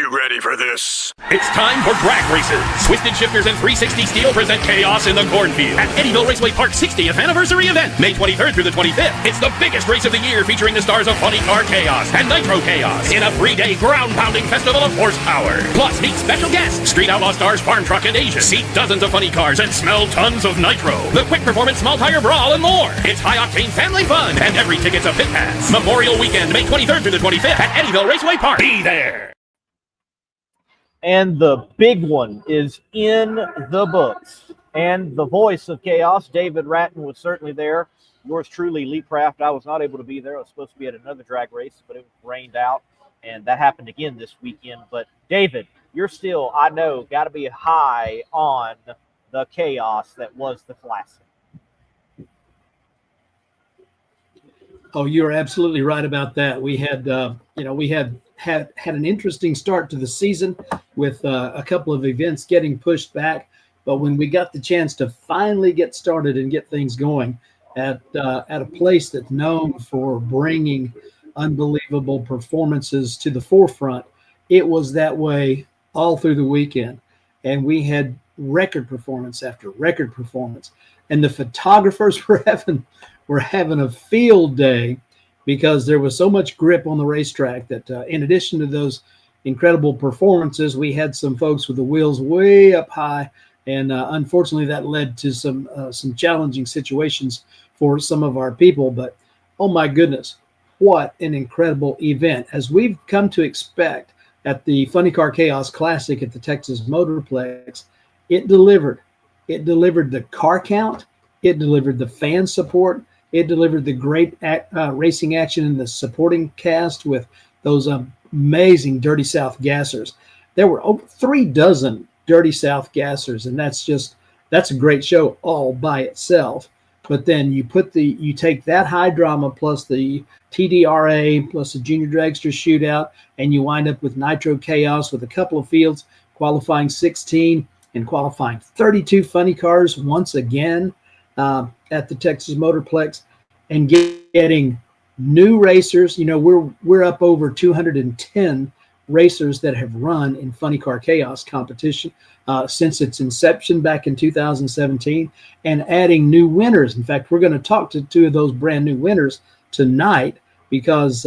you ready for this? It's time for drag races. Twisted Shifters and 360 Steel present Chaos in the Cornfield at Eddyville Raceway Park's 60th anniversary event, May 23rd through the 25th. It's the biggest race of the year, featuring the stars of Funny Car Chaos and Nitro Chaos in a 3-day ground-pounding festival of horsepower. Plus, meet special guests, Street Outlaw stars Farm Truck and Asian. See dozens of funny cars and smell tons of nitro. The Quick Performance Small Tire Brawl and more. It's high-octane family fun, and every ticket's a pit pass. Memorial Weekend, May 23rd through the 25th at Eddyville Raceway Park. Be there. And the big one is in the books. And the voice of Chaos, David Rattan, was certainly there. Yours truly, Lee Craft. I was not able to be there. I was supposed to be at another drag race, but it rained out. And that happened again this weekend. But, David, you're still, I know, got to be high on the chaos that was the Classic. Oh, you're absolutely right about that. We had, had an interesting start to the season with a couple of events getting pushed back. But when we got the chance to finally get started and get things going at a place that's known for bringing unbelievable performances to the forefront, it was that way all through the weekend. And we had record performance after record performance. And the photographers were having a field day, because there was so much grip on the racetrack that in addition to those incredible performances, we had some folks with the wheels way up high. And unfortunately, that led to some challenging situations for some of our people. But, oh, my goodness, what an incredible event. As we've come to expect at the Funny Car Chaos Classic at the Texas Motorplex, it delivered. It delivered the car count. It delivered the fan support. It delivered the great racing action in the supporting cast with those amazing Dirty South gassers. There were over 3 dozen Dirty South gassers, and that's a great show all by itself. But then you take that high drama plus the TDRA plus the Junior Dragster Shootout, and you wind up with Nitro Chaos with a couple of fields qualifying 16 and qualifying 32 funny cars once again at the Texas Motorplex, and getting new racers. You know, we're up over 210 racers that have run in Funny Car Chaos competition since its inception back in 2017, and adding new winners. In fact, we're going to talk to 2 of those brand new winners tonight, because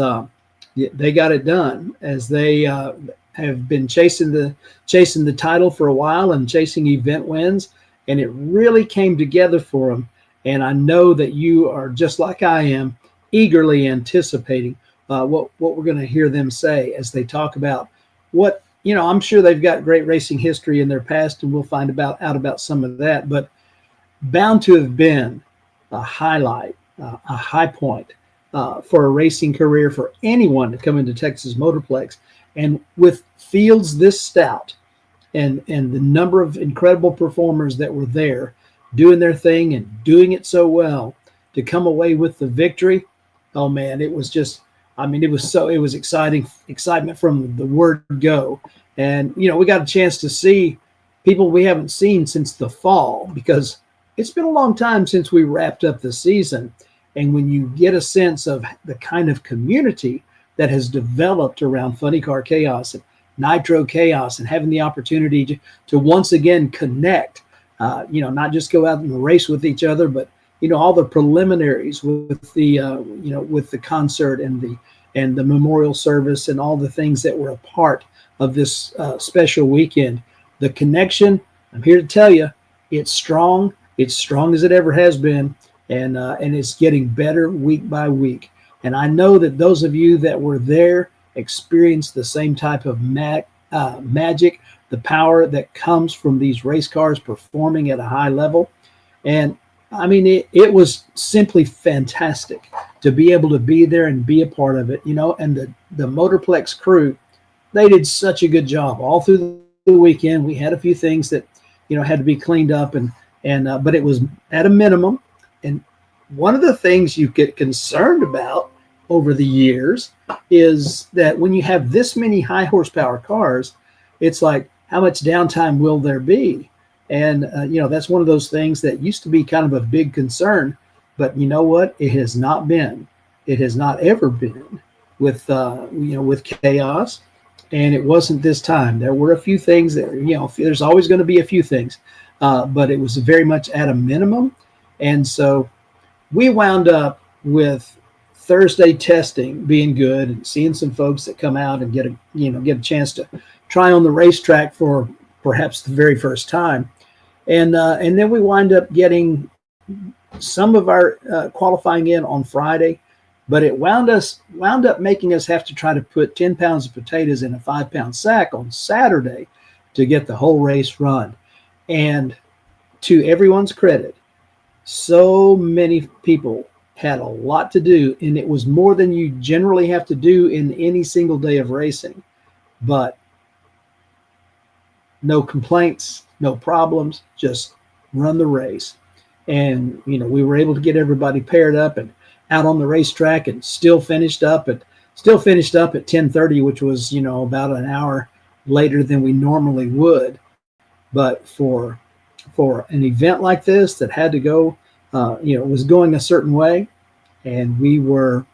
they got it done, as they have been chasing the title for a while and chasing event wins, and it really came together for them. And I know that you are, just like I am, eagerly anticipating what we're going to hear them say as they talk about what, I'm sure they've got great racing history in their past, and we'll find out about some of that, but bound to have been a highlight, a high point for a racing career for anyone to come into Texas Motorplex. And with fields this stout and the number of incredible performers that were there doing their thing and doing it so well, to come away with the victory, oh man, it was just, it was excitement from the word go. And, we got a chance to see people we haven't seen since the fall, because it's been a long time since we wrapped up the season. And when you get a sense of the kind of community that has developed around Funny Car Chaos and Nitro Chaos, and having the opportunity to once again connect, not just go out and race with each other, but, all the preliminaries with the, with the concert and the memorial service and all the things that were a part of this special weekend. The connection, I'm here to tell you, it's strong. It's strong as it ever has been. And it's getting better week by week. And I know that those of you that were there experienced the same type of magic, the power that comes from these race cars performing at a high level. And it was simply fantastic to be able to be there and be a part of it, and the Motorplex crew, they did such a good job all through the weekend. We had a few things that, had to be cleaned up, but it was at a minimum. And one of the things you get concerned about over the years is that when you have this many high horsepower cars, it's like, how much downtime will there be? And, that's one of those things that used to be kind of a big concern, but you know what? It has not been. It has not ever been with Chaos. And it wasn't this time. There were a few things that, there's always going to be a few things, but it was very much at a minimum. And so we wound up with Thursday testing being good and seeing some folks that come out and get a chance to try on the racetrack for perhaps the very first time. And then we wind up getting some of our qualifying in on Friday, but it wound up making us have to try to put 10 pounds of potatoes in a 5-pound sack on Saturday to get the whole race run. And to everyone's credit, so many people had a lot to do, and it was more than you generally have to do in any single day of racing. But no complaints, no problems, just run the race. And, we were able to get everybody paired up and out on the racetrack, and still finished up at 10:30, which was, about an hour later than we normally would. But for an event like this that had to go, was going a certain way, and we were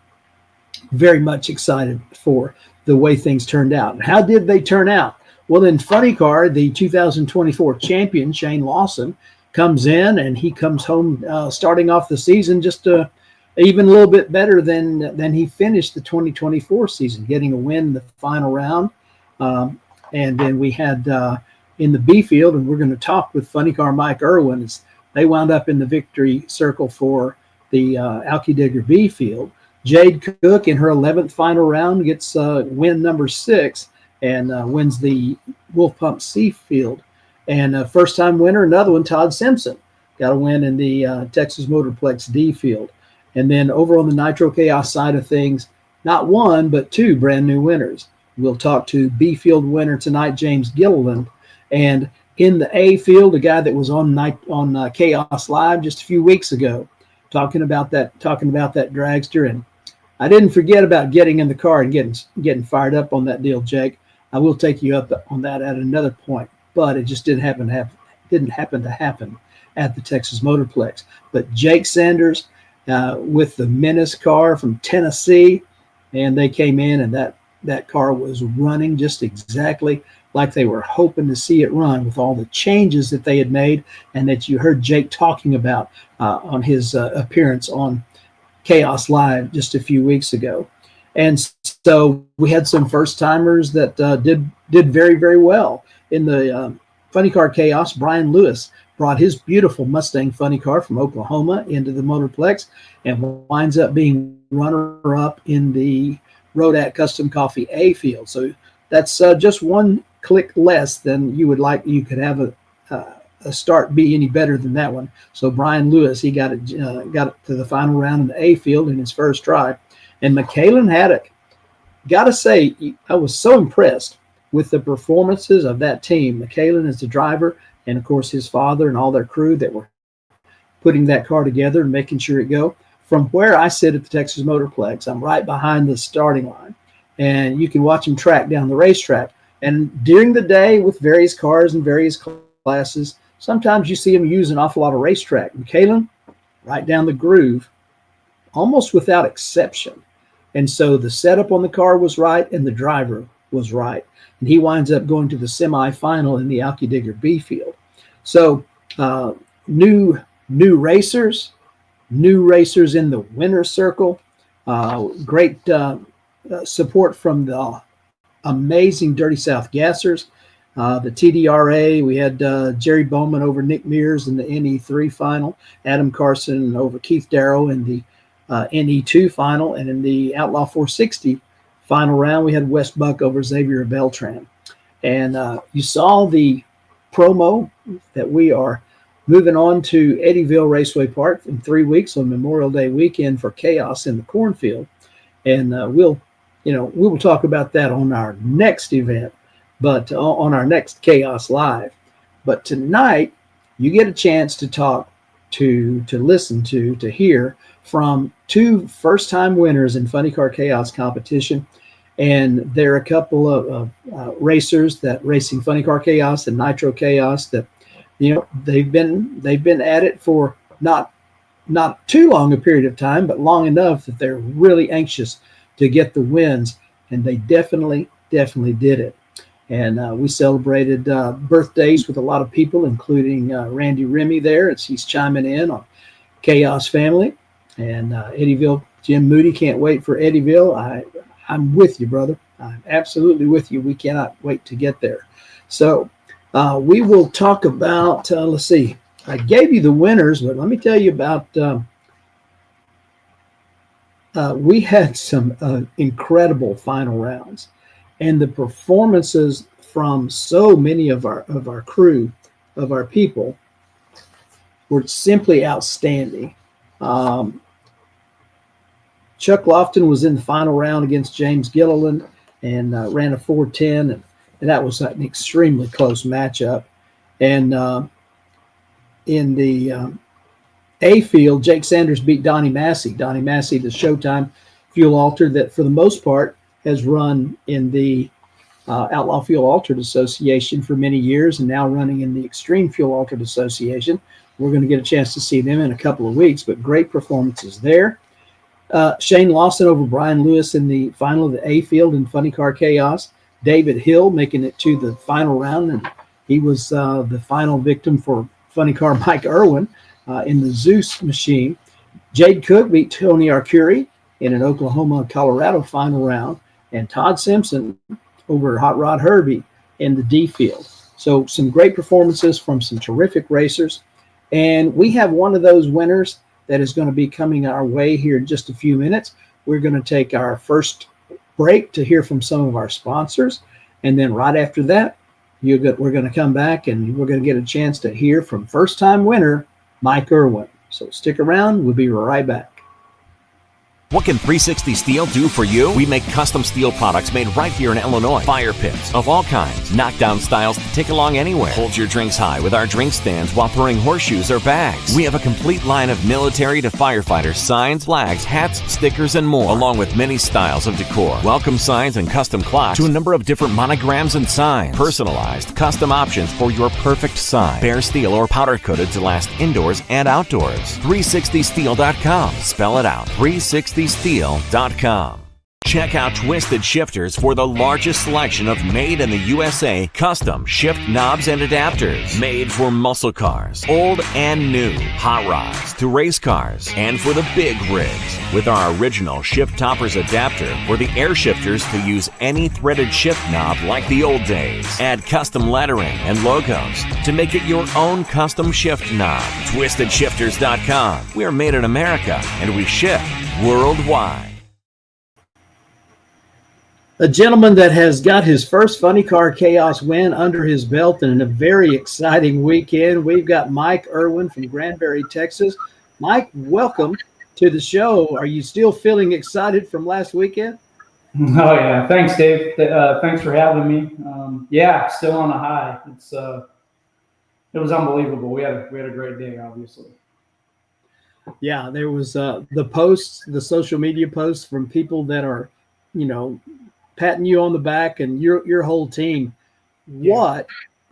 very much excited for the way things turned out. And how did they turn out? Well, in Funny Car, the 2024 champion, Shane Lawson, comes in, and he comes home starting off the season just even a little bit better than he finished the 2024 season, getting a win in the final round. And then we had in the B-Field, and we're going to talk with Funny Car Mike Irwin, as they wound up in the victory circle for the Alkydigger B-Field. Jade Cook in her 11th final round gets win number 6 and wins the Wolf Pump C-Field. And first-time winner, another one, Todd Simpson, got a win in the Texas Motorplex D-Field. And then over on the Nitro Chaos side of things, not one, but 2 brand new winners. We'll talk to B-Field winner tonight, James Gilliland. And in the A-Field, a guy that was on Chaos Live just a few weeks ago, talking about that dragster. And I didn't forget about getting in the car and getting fired up on that deal, Jake. I will take you up on that at another point, but it just didn't happen to happen at the Texas Motorplex. But Jake Sanders with the Menace car from Tennessee, and they came in, and that car was running just exactly like they were hoping to see it run, with all the changes that they had made and that you heard Jake talking about on his appearance on Chaos Live just a few weeks ago. And so we had some first-timers that did very, very well. In the Funny Car Chaos, Brian Lewis brought his beautiful Mustang Funny Car from Oklahoma into the Motorplex and winds up being runner-up in the Rodat Custom Coffee A-Field. So that's just one click less than you would like. You could have a start be any better than that one. So Brian Lewis, he got it to the final round in the A-Field in his first try. And McKaylen Haddock, got to say, I was so impressed with the performances of that team. McKaylen is the driver, and of course his father and all their crew that were putting that car together and making sure it go. From where I sit at the Texas Motorplex, I'm right behind the starting line, and you can watch them track down the racetrack. And during the day with various cars and various classes, sometimes you see them use an awful lot of racetrack. McKaylen, right down the groove, almost without exception. And so the setup on the car was right, and the driver was right. And he winds up going to the semifinal in the Alkydigger B-Field. So new racers in the winner's circle. Great support from the amazing Dirty South Gassers. The TDRA, we had Jerry Bowman over Nick Mears in the NE3 final, Adam Carson over Keith Darrow in the NE2 final, and in the Outlaw 460 final round, we had Wes Buck over Xavier Beltran. And you saw the promo that we are moving on to Eddyville Raceway Park in 3 weeks on Memorial Day weekend for Chaos in the cornfield. And we will talk about that on our next event, but on our next Chaos Live. But tonight, you get a chance to talk to listen to hear from 2 first-time winners in Funny Car Chaos competition. And there are a couple of racers that racing Funny Car Chaos and Nitro Chaos that, they've been at it for not too long a period of time, but long enough that they're really anxious to get the wins. And they definitely definitely did it. And we celebrated birthdays with a lot of people, including Randy Remy there, as he's chiming in on CHAOS family. And Eddyville, Jim Moody, can't wait for Eddyville. I'm with you, brother. I'm absolutely with you. We cannot wait to get there. So we will talk about, let's see, I gave you the winners, but let me tell you about, we had some incredible final rounds. And the performances from so many of our crew, of our people, were simply outstanding. Chuck Lofton was in the final round against James Gilliland and ran a 4:10, and that was an extremely close matchup. And in the A field, Jake Sanders beat Donnie Massey. Donnie Massey, the Showtime fuel alter that for the most part has run in the Outlaw Fuel Altered Association for many years and now running in the Extreme Fuel Altered Association. We're going to get a chance to see them in a couple of weeks, but great performances there. Shane Lawson over Brian Lewis in the final of the A field in Funny Car Chaos. David Hill making it to the final round, and he was the final victim for Funny Car Mike Irwin in the Zeus machine. Jade Cook beat Tony Arcuri in an Oklahoma-Colorado final round, and Todd Simpson over Hot Rod Herbie in the D field. So some great performances from some terrific racers. And we have one of those winners that is going to be coming our way here in just a few minutes. We're going to take our first break to hear from some of our sponsors. And then right after that, we're going to come back and we're going to get a chance to hear from first-time winner, Mike Irwin. So stick around. We'll be right back. What can 360 Steel do for you? We make custom steel products made right here in Illinois. Fire pits of all kinds, knockdown styles to take along anywhere. Hold your drinks high with our drink stands while throwing horseshoes or bags. We have a complete line of military to firefighter signs, flags, hats, stickers, and more, along with many styles of decor. Welcome signs and custom clocks to a number of different monograms and signs. Personalized, custom options for your perfect sign. Bare steel or powder coated to last indoors and outdoors. 360steel.com. Spell it out. 360steel.com. Check out Twisted Shifters for the largest selection of made in the USA custom shift knobs and adapters. Made for muscle cars, old and new, hot rods to race cars, and for the big rigs. With our original shift toppers adapter for the air shifters to use any threaded shift knob like the old days. Add custom lettering and logos to make it your own custom shift knob. TwistedShifters.com. We are made in America and we ship worldwide. A gentleman that has got his first Funny Car Chaos win under his belt and in a very exciting weekend. We've got Mike Irwin from Granbury, Texas. Mike, welcome to the show. Are you still feeling excited from last weekend? Oh yeah, thanks, Dave. Thanks for having me. Yeah, still on a high. It was unbelievable. We had a great day, obviously. Yeah, there was the posts, the social media posts from people that are, patting you on the back and your whole team. What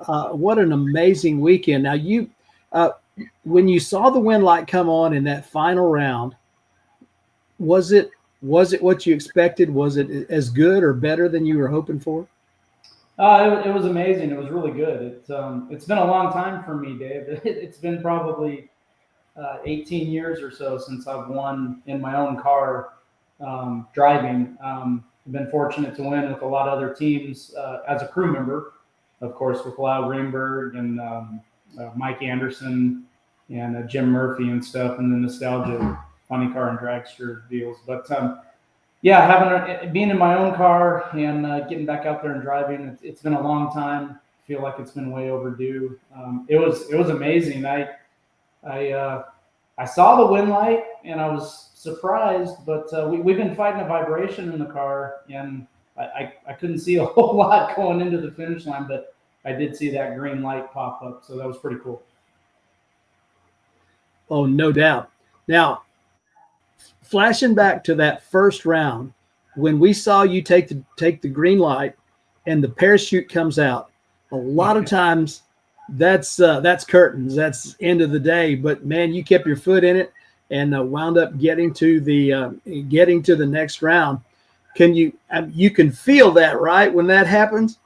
an amazing weekend. Now you when you saw the win light come on in that final round, was it what you expected? Was it as good or better than you were hoping for? It was amazing. It was really good. It's been a long time for me, Dave. It's been probably 18 years or so since I've won in my own car driving. I've been fortunate to win with a lot of other teams as a crew member, of course, with Lyle Greenberg and Mike Anderson and Jim Murphy and stuff, and the nostalgia funny car and dragster deals. But being in my own car and getting back out there and driving, it's been a long time. I feel like it's been way overdue. It was amazing. I saw the win light and I was surprised, but we've been fighting a vibration in the car, and I couldn't see a whole lot going into the finish line, but I did see that green light pop up, so that was pretty cool. Oh, no doubt. Now, flashing back to that first round, when we saw you take the green light and the parachute comes out, a lot of times that's curtains, that's end of the day. But man, you kept your foot in it and wound up getting to the next round. you can feel that, right, when that happens?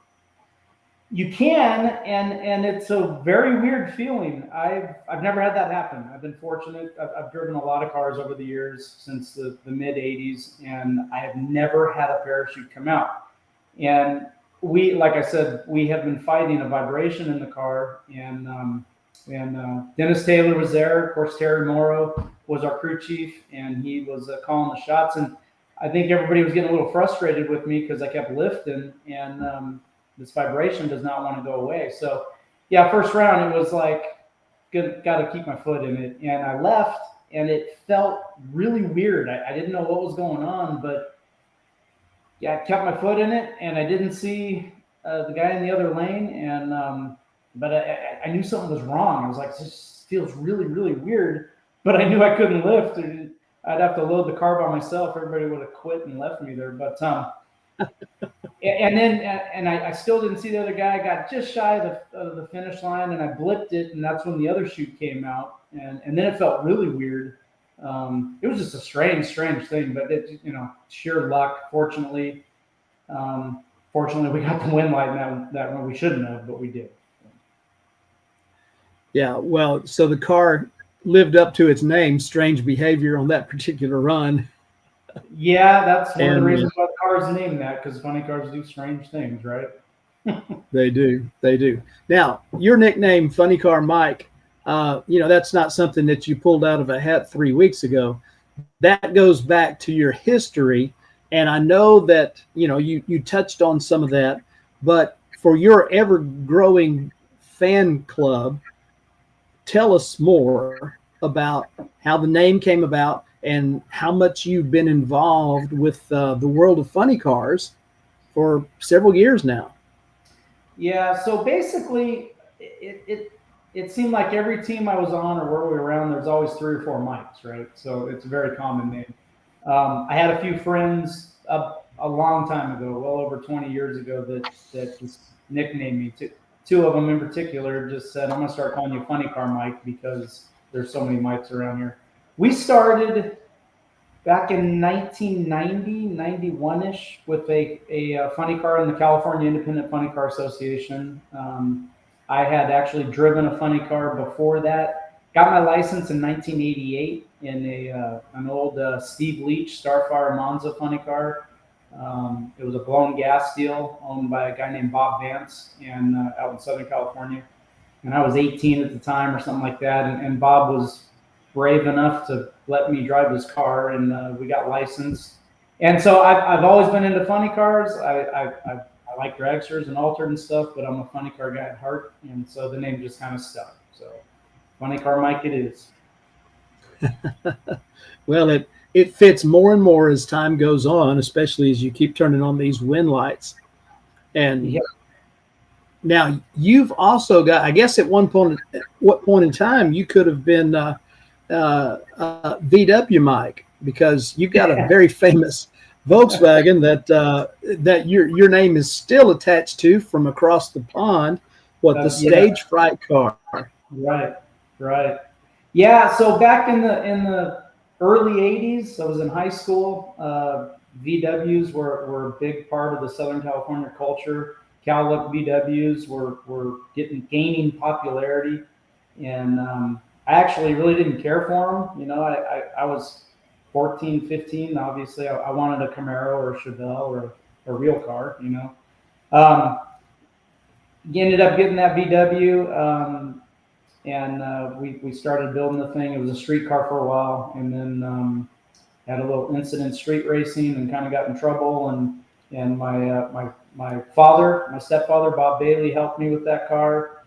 You can, and it's a very weird feeling. I've never had that happen. I've been fortunate. I've driven a lot of cars over the years since the mid '80s, and I have never had a parachute come out. And like I said, we have been fighting a vibration in the car, and Dennis Taylor was there. Of course, Terry Morrow was our crew chief, and he was calling the shots. And I think everybody was getting a little frustrated with me because I kept lifting, and this vibration does not want to go away. So, yeah, first round, it was like, got to keep my foot in it. And I left, and it felt really weird. I didn't know what was going on, but yeah, I kept my foot in it, and I didn't see the guy in the other lane. And but I knew something was wrong. I was like, this feels really, really weird. But I knew I couldn't lift. I'd have to load the car by myself. Everybody would have quit and left me there. But and I still didn't see the other guy. I got just shy of the finish line, and I blipped it, and that's when the other chute came out. And then it felt really weird. It was just a strange thing, but it, sheer luck. Fortunately, we got the wind light that one we shouldn't have, but we did. Yeah, well, so the car lived up to its name, strange behavior, on that particular run. Yeah, that's one of the reasons why the car is named that, because funny cars do strange things, right? They do. Now, your nickname, Funny Car Mike, that's not something that you pulled out of a hat 3 weeks ago. That goes back to your history, and I know that you touched on some of that, but for your ever-growing fan club, tell us more about how the name came about and how much you've been involved with the world of funny cars for several years now. Yeah, so basically, it seemed like every team I was on or where we were around, there's always 3 or 4 Mikes, right? So it's a very common name. I had a few friends a long time ago, well over 20 years ago, that just nicknamed me. 2 of them in particular just said, I'm going to start calling you Funny Car Mike because there's so many Mikes around here. We started back in 1990, 91-ish with a funny car in the California Independent Funny Car Association. I had actually driven a funny car before that. Got my license in 1988 in an old Steve Leach Starfire Monza funny car. It was a blown gas deal owned by a guy named Bob Vance and out in Southern California. And I was 18 at the time or something like that. And Bob was brave enough to let me drive his car, and we got licensed. And so I've always been into funny cars. I like dragsters and altered and stuff, but I'm a funny car guy at heart. And so the name just kind of stuck. So Funny Car Mike it is. Well, it fits more and more as time goes on, especially as you keep turning on these wind lights. And now you've also got, I guess at what point in time you could have been VW Mike, because you've got a very famous Volkswagen that your name is still attached to from across the pond. The stage fright car. Right. Yeah. So back in the early 80s, I was in high school. VWs were a big part of the Southern California culture. Cal-Look VWs were gaining popularity, and I actually really didn't care for them. I was 14, 15. Obviously, I wanted a Camaro or a Chevelle or a real car. Ended up getting that VW, and we started building the thing. It was a street car for a while, and then had a little incident street racing and kind of got in trouble. And my stepfather, Bob Bailey, helped me with that car.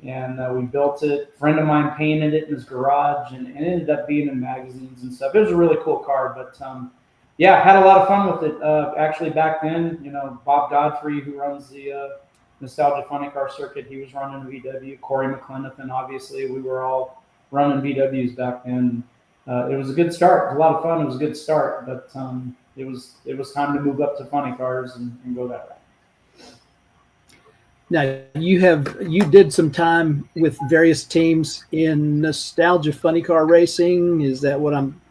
And we built it. A friend of mine painted it in his garage, and it ended up being in magazines and stuff. It was a really cool car, but had a lot of fun with it. Actually, back then, Bob Godfrey, who runs the Nostalgia Funny Car Circuit, he was running a VW. Corey McClenathan, obviously, we were all running VWs back then. It was a good start. It was a lot of fun. It was a good start, but it was time to move up to funny cars and go that route. Now you did some time with various teams in nostalgia funny car racing. Is that what I'm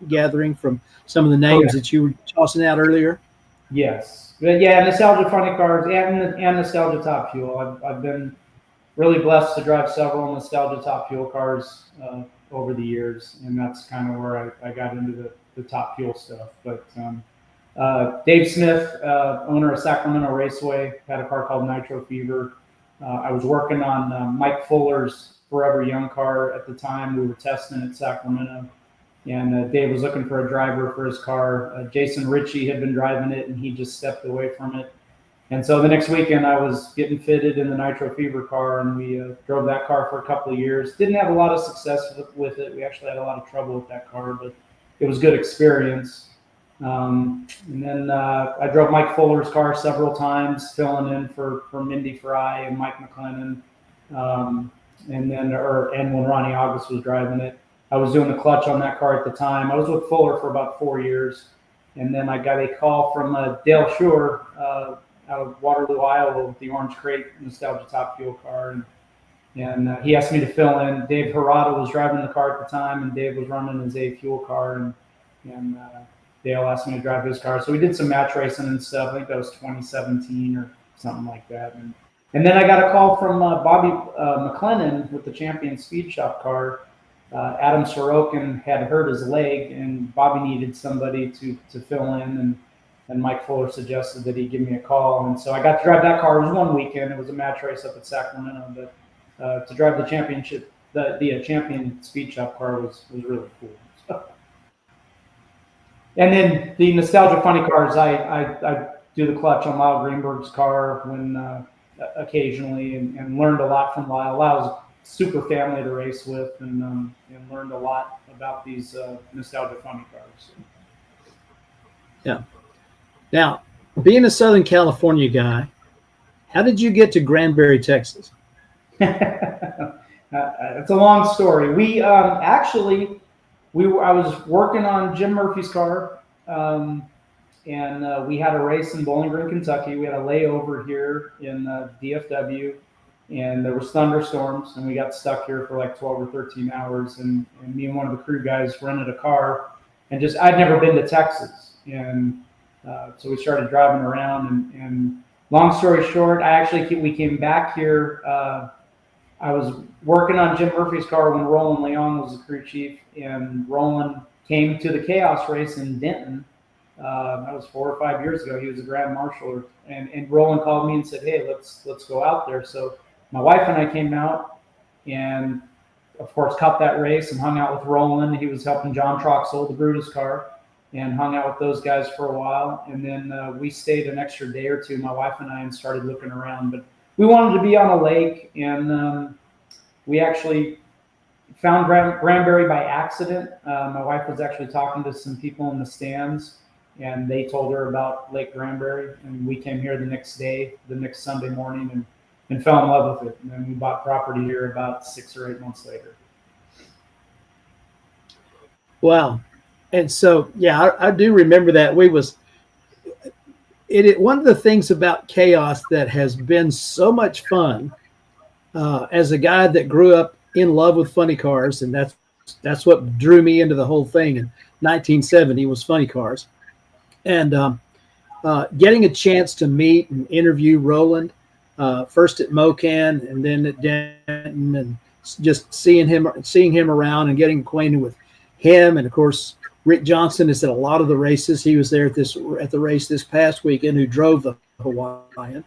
gathering from some of the names that you were tossing out earlier? Yes, but yeah, nostalgia funny cars and nostalgia top fuel. I've been really blessed to drive several nostalgia top fuel cars over the years, and that's kind of where I got into the top fuel stuff. But Dave Smith, owner of Sacramento Raceway, had a car called Nitro Fever. I was working on Mike Fuller's Forever Young car at the time. We were testing at Sacramento, and Dave was looking for a driver for his car. Jason Ritchie had been driving it, and he just stepped away from it. And so the next weekend, I was getting fitted in the Nitro Fever car, and we drove that car for a couple of years. Didn't have a lot of success with it. We actually had a lot of trouble with that car, but it was good experience. And then I drove Mike Fuller's car several times, filling in for Mindy Fry and Mike McLennan. And when Ronnie August was driving it, I was doing the clutch on that car at the time. I was with Fuller for about 4 years. And then I got a call from Dale Schur out of Waterloo, Iowa, with the Orange Crate Nostalgia Top Fuel car. And he asked me to fill in. Dave Harada was driving the car at the time, and Dave was running his A fuel car. And Dale asked me to drive his car. So we did some match racing and stuff. I think that was 2017 or something like that. And then I got a call from Bobby McLennan with the Champion Speed Shop car. Adam Sorokin had hurt his leg, and Bobby needed somebody to fill in. And Mike Fuller suggested that he give me a call. And so I got to drive that car. It was one weekend. It was a match race up at Sacramento. But to drive the championship, the Champion Speed Shop car was really cool. So. And then the nostalgia funny cars, I do the clutch on Lyle Greenberg's car when occasionally, and learned a lot from Lyle. Lyle's super family to race with, and learned a lot about these nostalgia funny cars. Yeah. Now, being a Southern California guy, how did you get to Granbury, Texas? It's a long story. I was working on Jim Murphy's car, and we had a race in Bowling Green, Kentucky. We had a layover here in DFW, and there was thunderstorms, and we got stuck here for like 12 or 13 hours. And me and one of the crew guys rented a car, and I'd never been to Texas, and so we started driving around. And long story short, we came back here. I was working on Jim Murphy's car when Roland Leon was the crew chief, and Roland came to the CHAOS race in Denton. That was 4 or 5 years ago. He was a grand marshal, and Roland called me and said, "Hey, let's go out there." So my wife and I came out, and of course caught that race and hung out with Roland. He was helping John Troxel, the Brutus car, and hung out with those guys for a while. And then we stayed an extra day or two, my wife and I, and started looking around. But we wanted to be on a lake, and we actually found Granbury by accident. My wife was actually talking to some people in the stands, and they told her about Lake Granbury. And we came here the next Sunday morning, and fell in love with it. And then we bought property here about 6 or 8 months later. Wow. And so, yeah, I do remember that. One of the things about CHAOS that has been so much fun, as a guy that grew up in love with funny cars, and that's what drew me into the whole thing in 1970 was funny cars. And getting a chance to meet and interview Roland, first at Mocan and then at Denton, and just seeing him around and getting acquainted with him. And of course, Rick Johnson is at a lot of the races. He was there at the race this past weekend, who drove the Hawaiian.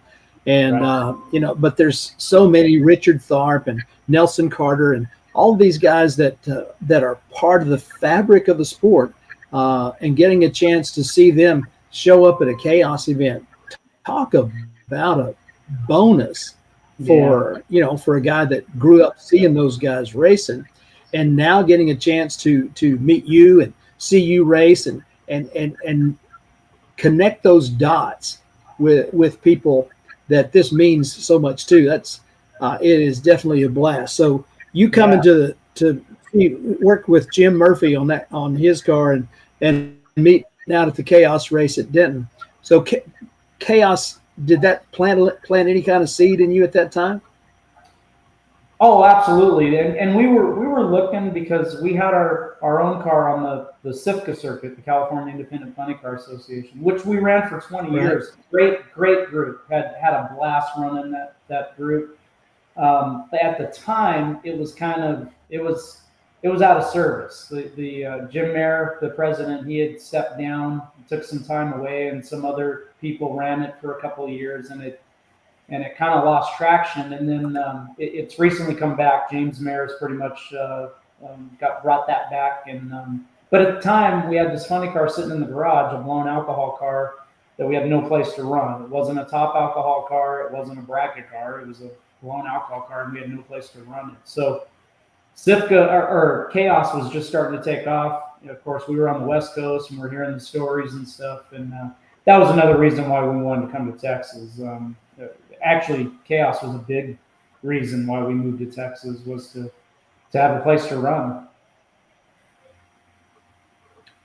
And, right. But there's so many, Richard Tharp and Nelson Carter and all these guys that are part of the fabric of the sport, and getting a chance to see them show up at a CHAOS event. Talk about a bonus for a guy that grew up seeing those guys racing, and now getting a chance to meet you and see you race and connect those dots with people that this means so much to. It is definitely a blast. So you coming to work with Jim Murphy on his car and meet out at the CHAOS race at Denton. So CHAOS, did that plant any kind of seed in you at that time? Oh, absolutely. And we were looking because we had our own car on the CIFCA circuit, the California Independent Funny Car Association, which we ran for 20 years. Great group. Had a blast running that group. But at the time, it was out of service. The Jim Mayer, the president, he had stepped down, took some time away, and some other people ran it for a couple of years, and it kind of lost traction. And then it's recently come back. James Mayer's pretty much brought that back. And but at the time, we had this funny car sitting in the garage, a blown alcohol car that we had no place to run. It wasn't a top alcohol car. It wasn't a bracket car. It was a blown alcohol car, and we had no place to run it. So CIFCA or CHAOS was just starting to take off. Of course, we were on the West Coast, and we're hearing the stories and stuff. And that was another reason why we wanted to come to Texas. Actually, CHAOS was a big reason why we moved to Texas, was to have a place to run.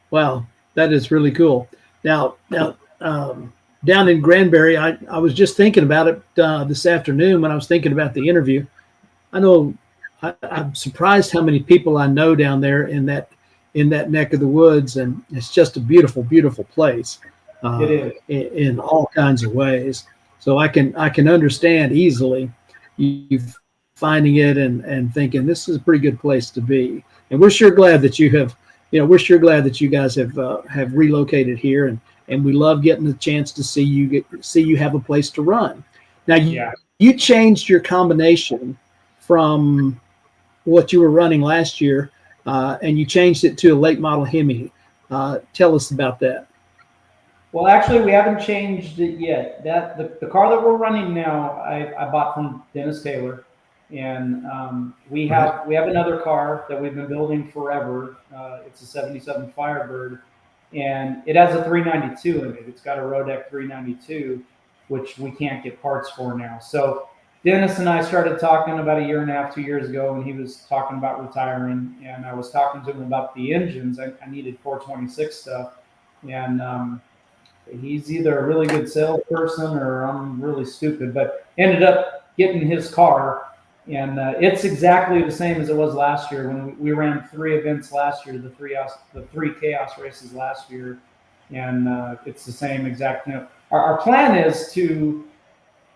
Wow, that is really cool. Now, down in Granbury, I was just thinking about it this afternoon when I was thinking about the interview. I know I'm surprised how many people I know down there in that neck of the woods, and it's just a beautiful, beautiful place. It is in all kinds of ways. So I can understand easily you finding it and thinking this is a pretty good place to be. And we're sure glad that you have, we're sure glad that you guys have relocated here, and we love getting the chance to see you have a place to run. Now you changed your combination from what you were running last year, and you changed it to a late model Hemi. Tell us about that. Well, actually, we haven't changed it yet. The car that we're running now, I bought from Dennis Taylor, and we have another car that we've been building forever. It's a '77 Firebird, and it has a 392 in it. It's got a Rodec 392, which we can't get parts for now. So Dennis and I started talking about a year and a half, 2 years ago, and he was talking about retiring, and I was talking to him about the engines. I needed 426 stuff, and he's either a really good salesperson or I'm really stupid, but ended up getting his car, and it's exactly the same as it was last year when we ran 3 events last year, the three CHAOS races last year, and it's the same exact. Our plan is to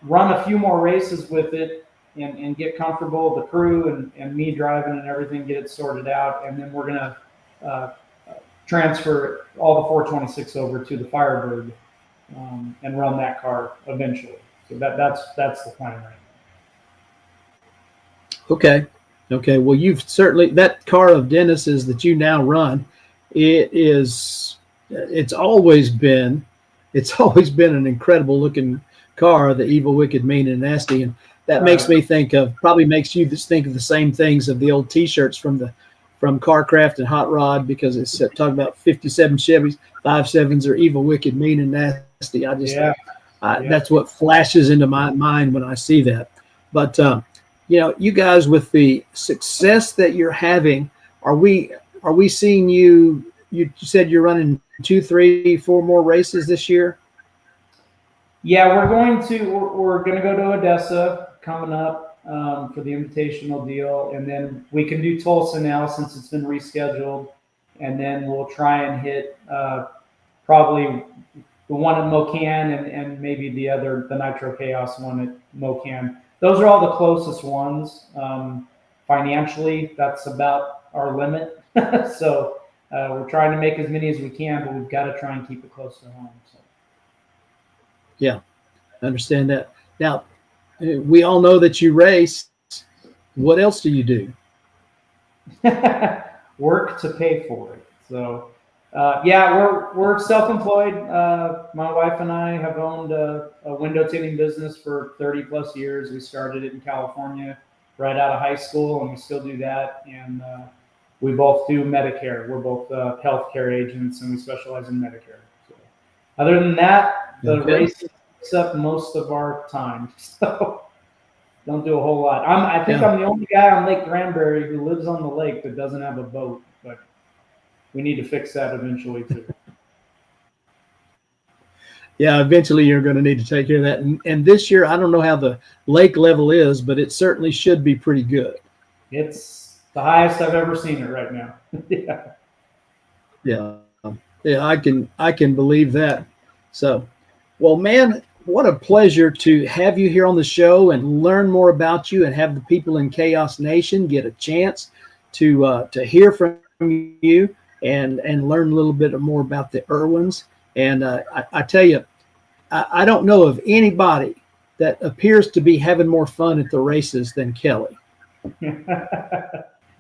run a few more races with it and get comfortable, the crew and me driving and everything, get it sorted out, and then we're gonna transfer all the 426 over to the Firebird and run that car eventually. So that's the plan right now. Okay. Well, you've certainly, that car of Dennis's that you now run, it's always been an incredible looking car, the evil, wicked, mean, and nasty, and that makes me probably makes you just think of the same things of the old T-shirts from Carcraft and Hot Rod, because it's talking about 57 Chevys, 5.7s are evil, wicked, mean, and nasty. That's what flashes into my mind when I see that. But you guys, with the success that you're having, are we seeing you? You said you're running 2, 3, 4 more races this year. Yeah, we're going to go to Odessa coming up for the invitational deal, and then we can do Tulsa now since it's been rescheduled, and then we'll try and hit probably the one at Mocan and maybe the Nitro CHAOS one at Mocan. Those are all the closest ones. Financially, that's about our limit. So we're trying to make as many as we can, but we've got to try and keep it close to home. So. Yeah, I understand that. Now, we all know that you race. What else do you do? Work to pay for it. So, we're self-employed. My wife and I have owned a window tinting business for 30 plus years. We started it in California right out of high school, and we still do that. And we both do Medicare. We're both healthcare agents, and we specialize in Medicare. So, other than that, the race takes up most of our time. So don't do a whole lot. I think I'm the only guy on Lake Granbury who lives on the lake that doesn't have a boat, but we need to fix that eventually too. Yeah, eventually you're going to need to take care of that. And this year, I don't know how the lake level is, but it certainly should be pretty good. It's the highest I've ever seen it right now. Yeah. Yeah, I can believe that. So, well, man, what a pleasure to have you here on the show and learn more about you and have the people in Chaos Nation get a chance to hear from you and learn a little bit more about the Irwins. And I tell you, I don't know of anybody that appears to be having more fun at the races than Kelly.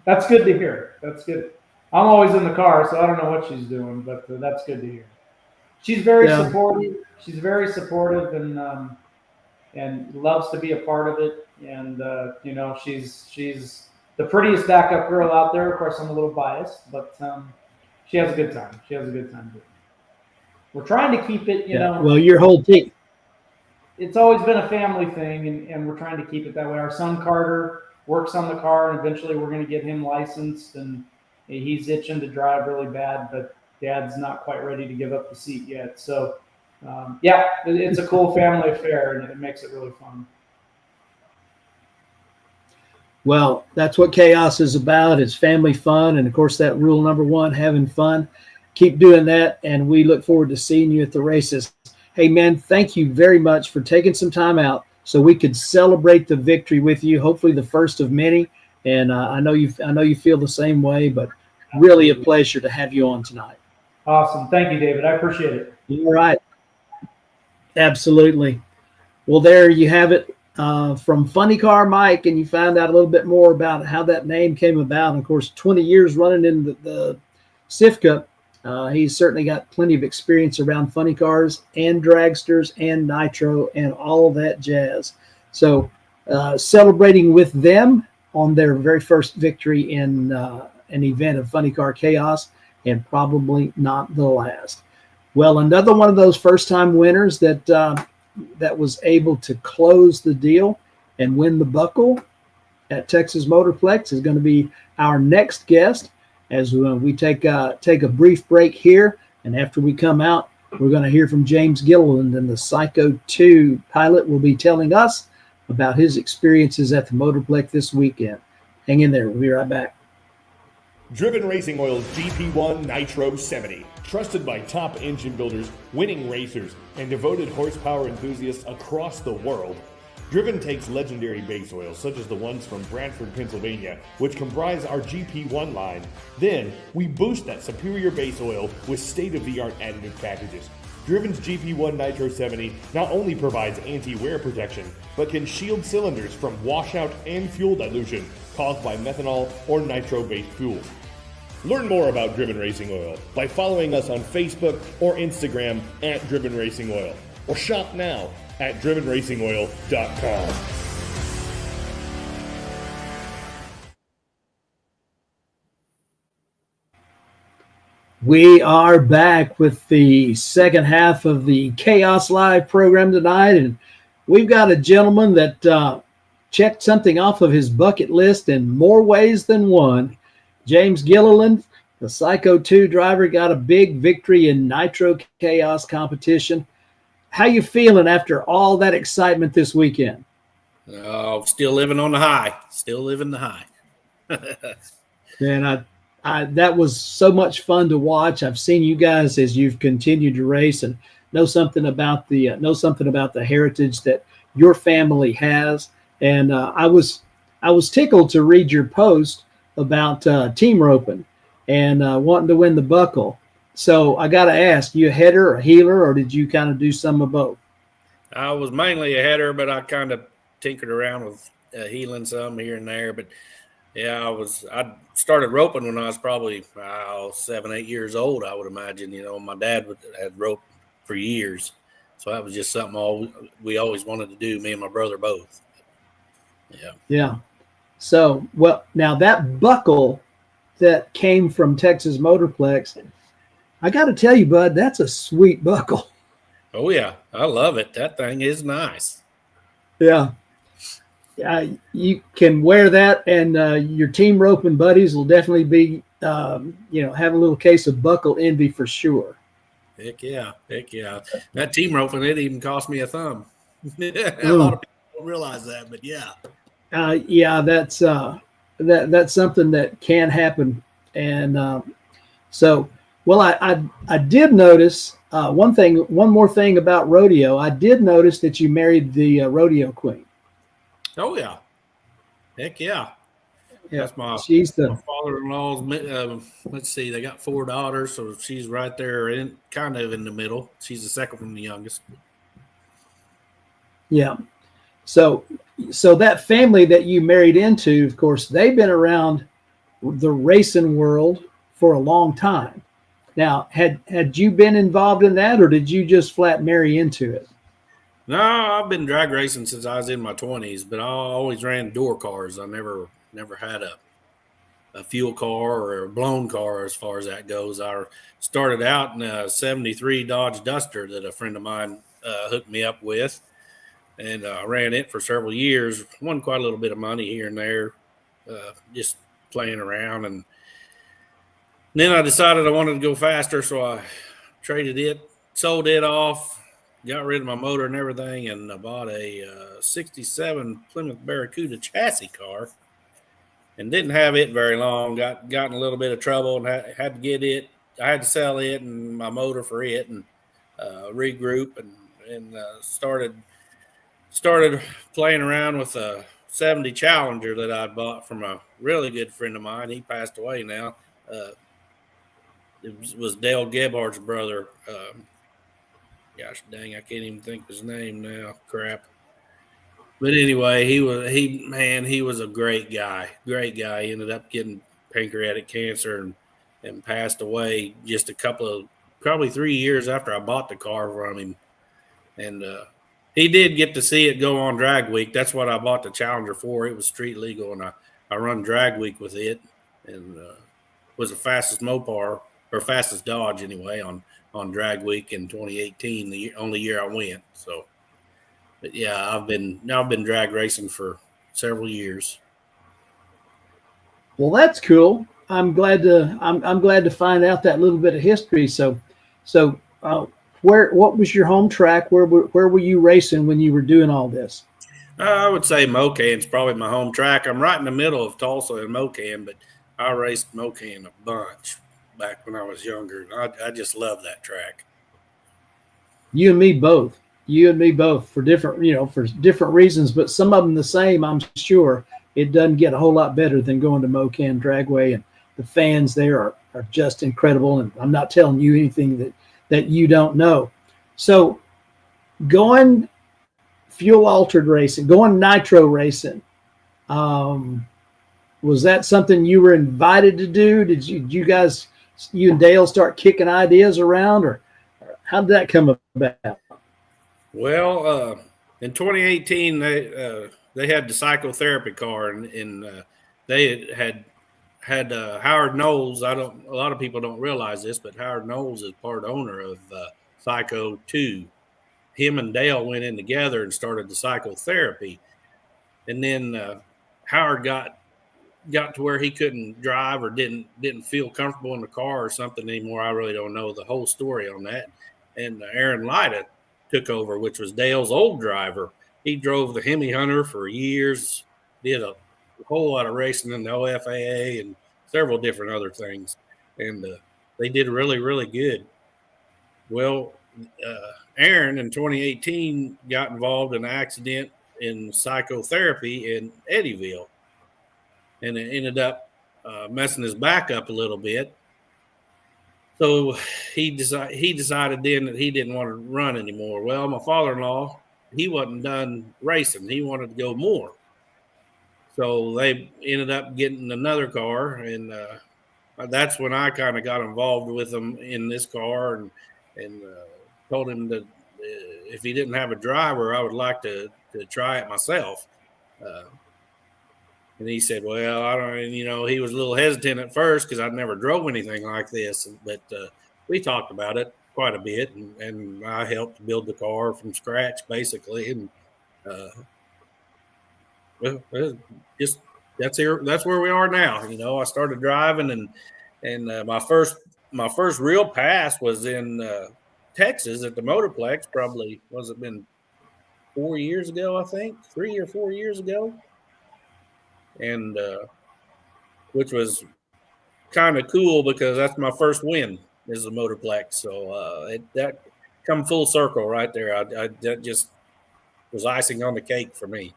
That's good to hear. That's good. I'm always in the car, so I don't know what she's doing, but that's good to hear. She's very supportive. She's very supportive and loves to be a part of it. And you know, she's the prettiest backup girl out there. Of course, I'm a little biased, but she has a good time. She has a good time doing it. We're trying to keep it, you know. Well, your whole team. It's always been a family thing, and we're trying to keep it that way. Our son Carter works on the car, and eventually we're going to get him licensed, and he's itching to drive really bad, but Dad's not quite ready to give up the seat yet. So, yeah, it's a cool family affair, and it makes it really fun. Well, that's what Chaos is about. It's family fun, and of course, that rule number one, having fun. Keep doing that, and we look forward to seeing you at the races. Hey, man, thank you very much for taking some time out so we could celebrate the victory with you, hopefully the first of many. And I know you feel the same way, but really a pleasure to have you on tonight. Awesome. Thank you, David. I appreciate it. All right. Absolutely. Well, there you have it from Funny Car Mike, and you found out a little bit more about how that name came about. And of course, 20 years running in the SIFCA. He's certainly got plenty of experience around funny cars and dragsters and Nitro and all of that jazz. So celebrating with them on their very first victory in an event of Funny Car Chaos, and probably not the last. Well, another one of those first-time winners that was able to close the deal and win the buckle at Texas Motorplex is going to be our next guest. As we take a brief break here, and after we come out, we're going to hear from James Gilliland, and the Psycho 2 pilot will be telling us about his experiences at the Motorplex this weekend. Hang in there. We'll be right back. Driven Racing Oil's GP1 Nitro 70. Trusted by top engine builders, winning racers, and devoted horsepower enthusiasts across the world. Driven takes legendary base oils, such as the ones from Brantford, Pennsylvania, which comprise our GP1 line. Then, we boost that superior base oil with state-of-the-art additive packages. Driven's GP1 Nitro 70 not only provides anti-wear protection, but can shield cylinders from washout and fuel dilution caused by methanol or nitro-based fuels. Learn more about Driven Racing Oil by following us on Facebook or Instagram at Driven Racing Oil, or shop now at drivenracingoil.com. We are back with the second half of the Chaos Live program tonight, and we've got a gentleman that checked something off of his bucket list in more ways than one. James Gilliland, the Psycho 2 driver, got a big victory in Nitro Chaos competition. How you feeling after all that excitement this weekend? Oh, still living on the high. Still living the high. And that was so much fun to watch. I've seen you guys as you've continued to race and know something about the heritage that your family has. And I was tickled to read your post about team roping and wanting to win the buckle. So I got to ask, you a header, a heeler, or did you kind of do some of both? I was mainly a header, but I kind of tinkered around with heeling some here and there. But yeah, I started roping when I was probably 7, 8 years old, I would imagine. You know, my dad had roped for years. So that was just something we always wanted to do, me and my brother both. Yeah. Yeah. So, well, now that buckle that came from Texas Motorplex, I got to tell you, bud, that's a sweet buckle. Oh, yeah. I love it. That thing is nice. Yeah. You can wear that, and your team roping buddies will definitely be, have a little case of buckle envy for sure. Heck yeah. That team roping, it even cost me a thumb. A lot of people don't realize that, but yeah. Yeah, that's something that can happen. And I did notice one more thing about rodeo. I did notice that you married the rodeo queen. Oh yeah. Heck yeah. Yeah, That's my father-in-law's. Let's see, they got 4 daughters, so she's right there, kind of in the middle. She's the second from the youngest. Yeah. So that family that you married into, of course, they've been around the racing world for a long time. Now, had you been involved in that, or did you just flat marry into it? No, I've been drag racing since I was in my 20s, but I always ran door cars. I never had a fuel car or a blown car as far as that goes. I started out in a 73 Dodge Duster that a friend of mine hooked me up with, and I ran it for several years. Won quite a little bit of money here and there, just playing around. And then I decided I wanted to go faster, so I traded it, sold it off, got rid of my motor and everything, and I bought a 67 Plymouth Barracuda chassis car. And didn't have it very long. Got in a little bit of trouble and had to get it. I had to sell it and my motor for it, and regroup and started playing around with a 70 Challenger that I bought from a really good friend of mine. He passed away now. It was Dale Gebhardt's brother. Gosh dang, I can't even think of his name now. Crap. But anyway, he was a great guy. Great guy. He ended up getting pancreatic cancer and passed away just probably 3 years after I bought the car from him. And he did get to see it go on drag week. That's what I bought the Challenger for. It was street legal, and I run drag week with it, and was the fastest Mopar, or fastest Dodge anyway, on drag week in 2018, the only year I went. So. But yeah, I've been drag racing for several years. Well, that's cool. I'm glad to find out that little bit of history. So, what was your home track? Where were you racing when you were doing all this? I would say Mocan's probably my home track. I'm right in the middle of Tulsa and Mocan, but I raced Mocan a bunch back when I was younger. I just love that track. You and me both. For different reasons, but some of them the same. I'm sure it doesn't get a whole lot better than going to Mocan Dragway, and the fans there are just incredible. And I'm not telling you anything that you don't know. So going fuel altered racing, going nitro racing, was that something you were invited to do? Did you and Dale start kicking ideas around, or how did that come about? Well, in 2018, they had the psychotherapy car, and they had Howard Knowles. A lot of people don't realize this, but Howard Knowles is part owner of Psycho 2. Him and Dale went in together and started the psychotherapy, and then Howard got to where he couldn't drive or didn't feel comfortable in the car or something anymore. I really don't know the whole story on that. And Aaron Lyda took over, which was Dale's old driver. He drove the Hemi Hunter for years, did a whole lot of racing in the OFAA and several different other things. And they did really, really good. Well, Aaron in 2018 got involved in an accident in psychotherapy in Eddyville. And it ended up messing his back up a little bit. So he decided then that he didn't want to run anymore. Well, my father-in-law, he wasn't done racing. He wanted to go more. So they ended up getting another car, and that's when I kind of got involved with them in this car and told him that if he didn't have a driver, I would like to try it myself. And he said, well, I don't, he was a little hesitant at first because I'd never drove anything like this. But we talked about it quite a bit, and I helped build the car from scratch, basically. And just that's where we are now. I started driving, and my first real pass was in Texas at the Motorplex probably, was it been 4 years ago, I think, 3 or 4 years ago. And which was kind of cool because that's my first win is the Motorplex. So that come full circle right there. That just was icing on the cake for me.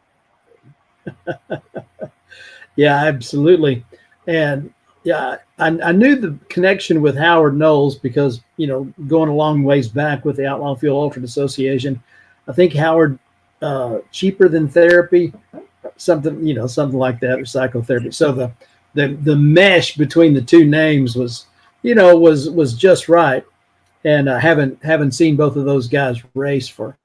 Yeah, absolutely. And yeah, I knew the connection with Howard Knowles because, going a long ways back with the Outlaw Fuel Ultimate Association, I think Howard, cheaper than therapy, something like that, or psychotherapy. So the mesh between the two names was just right. And haven't seen both of those guys race for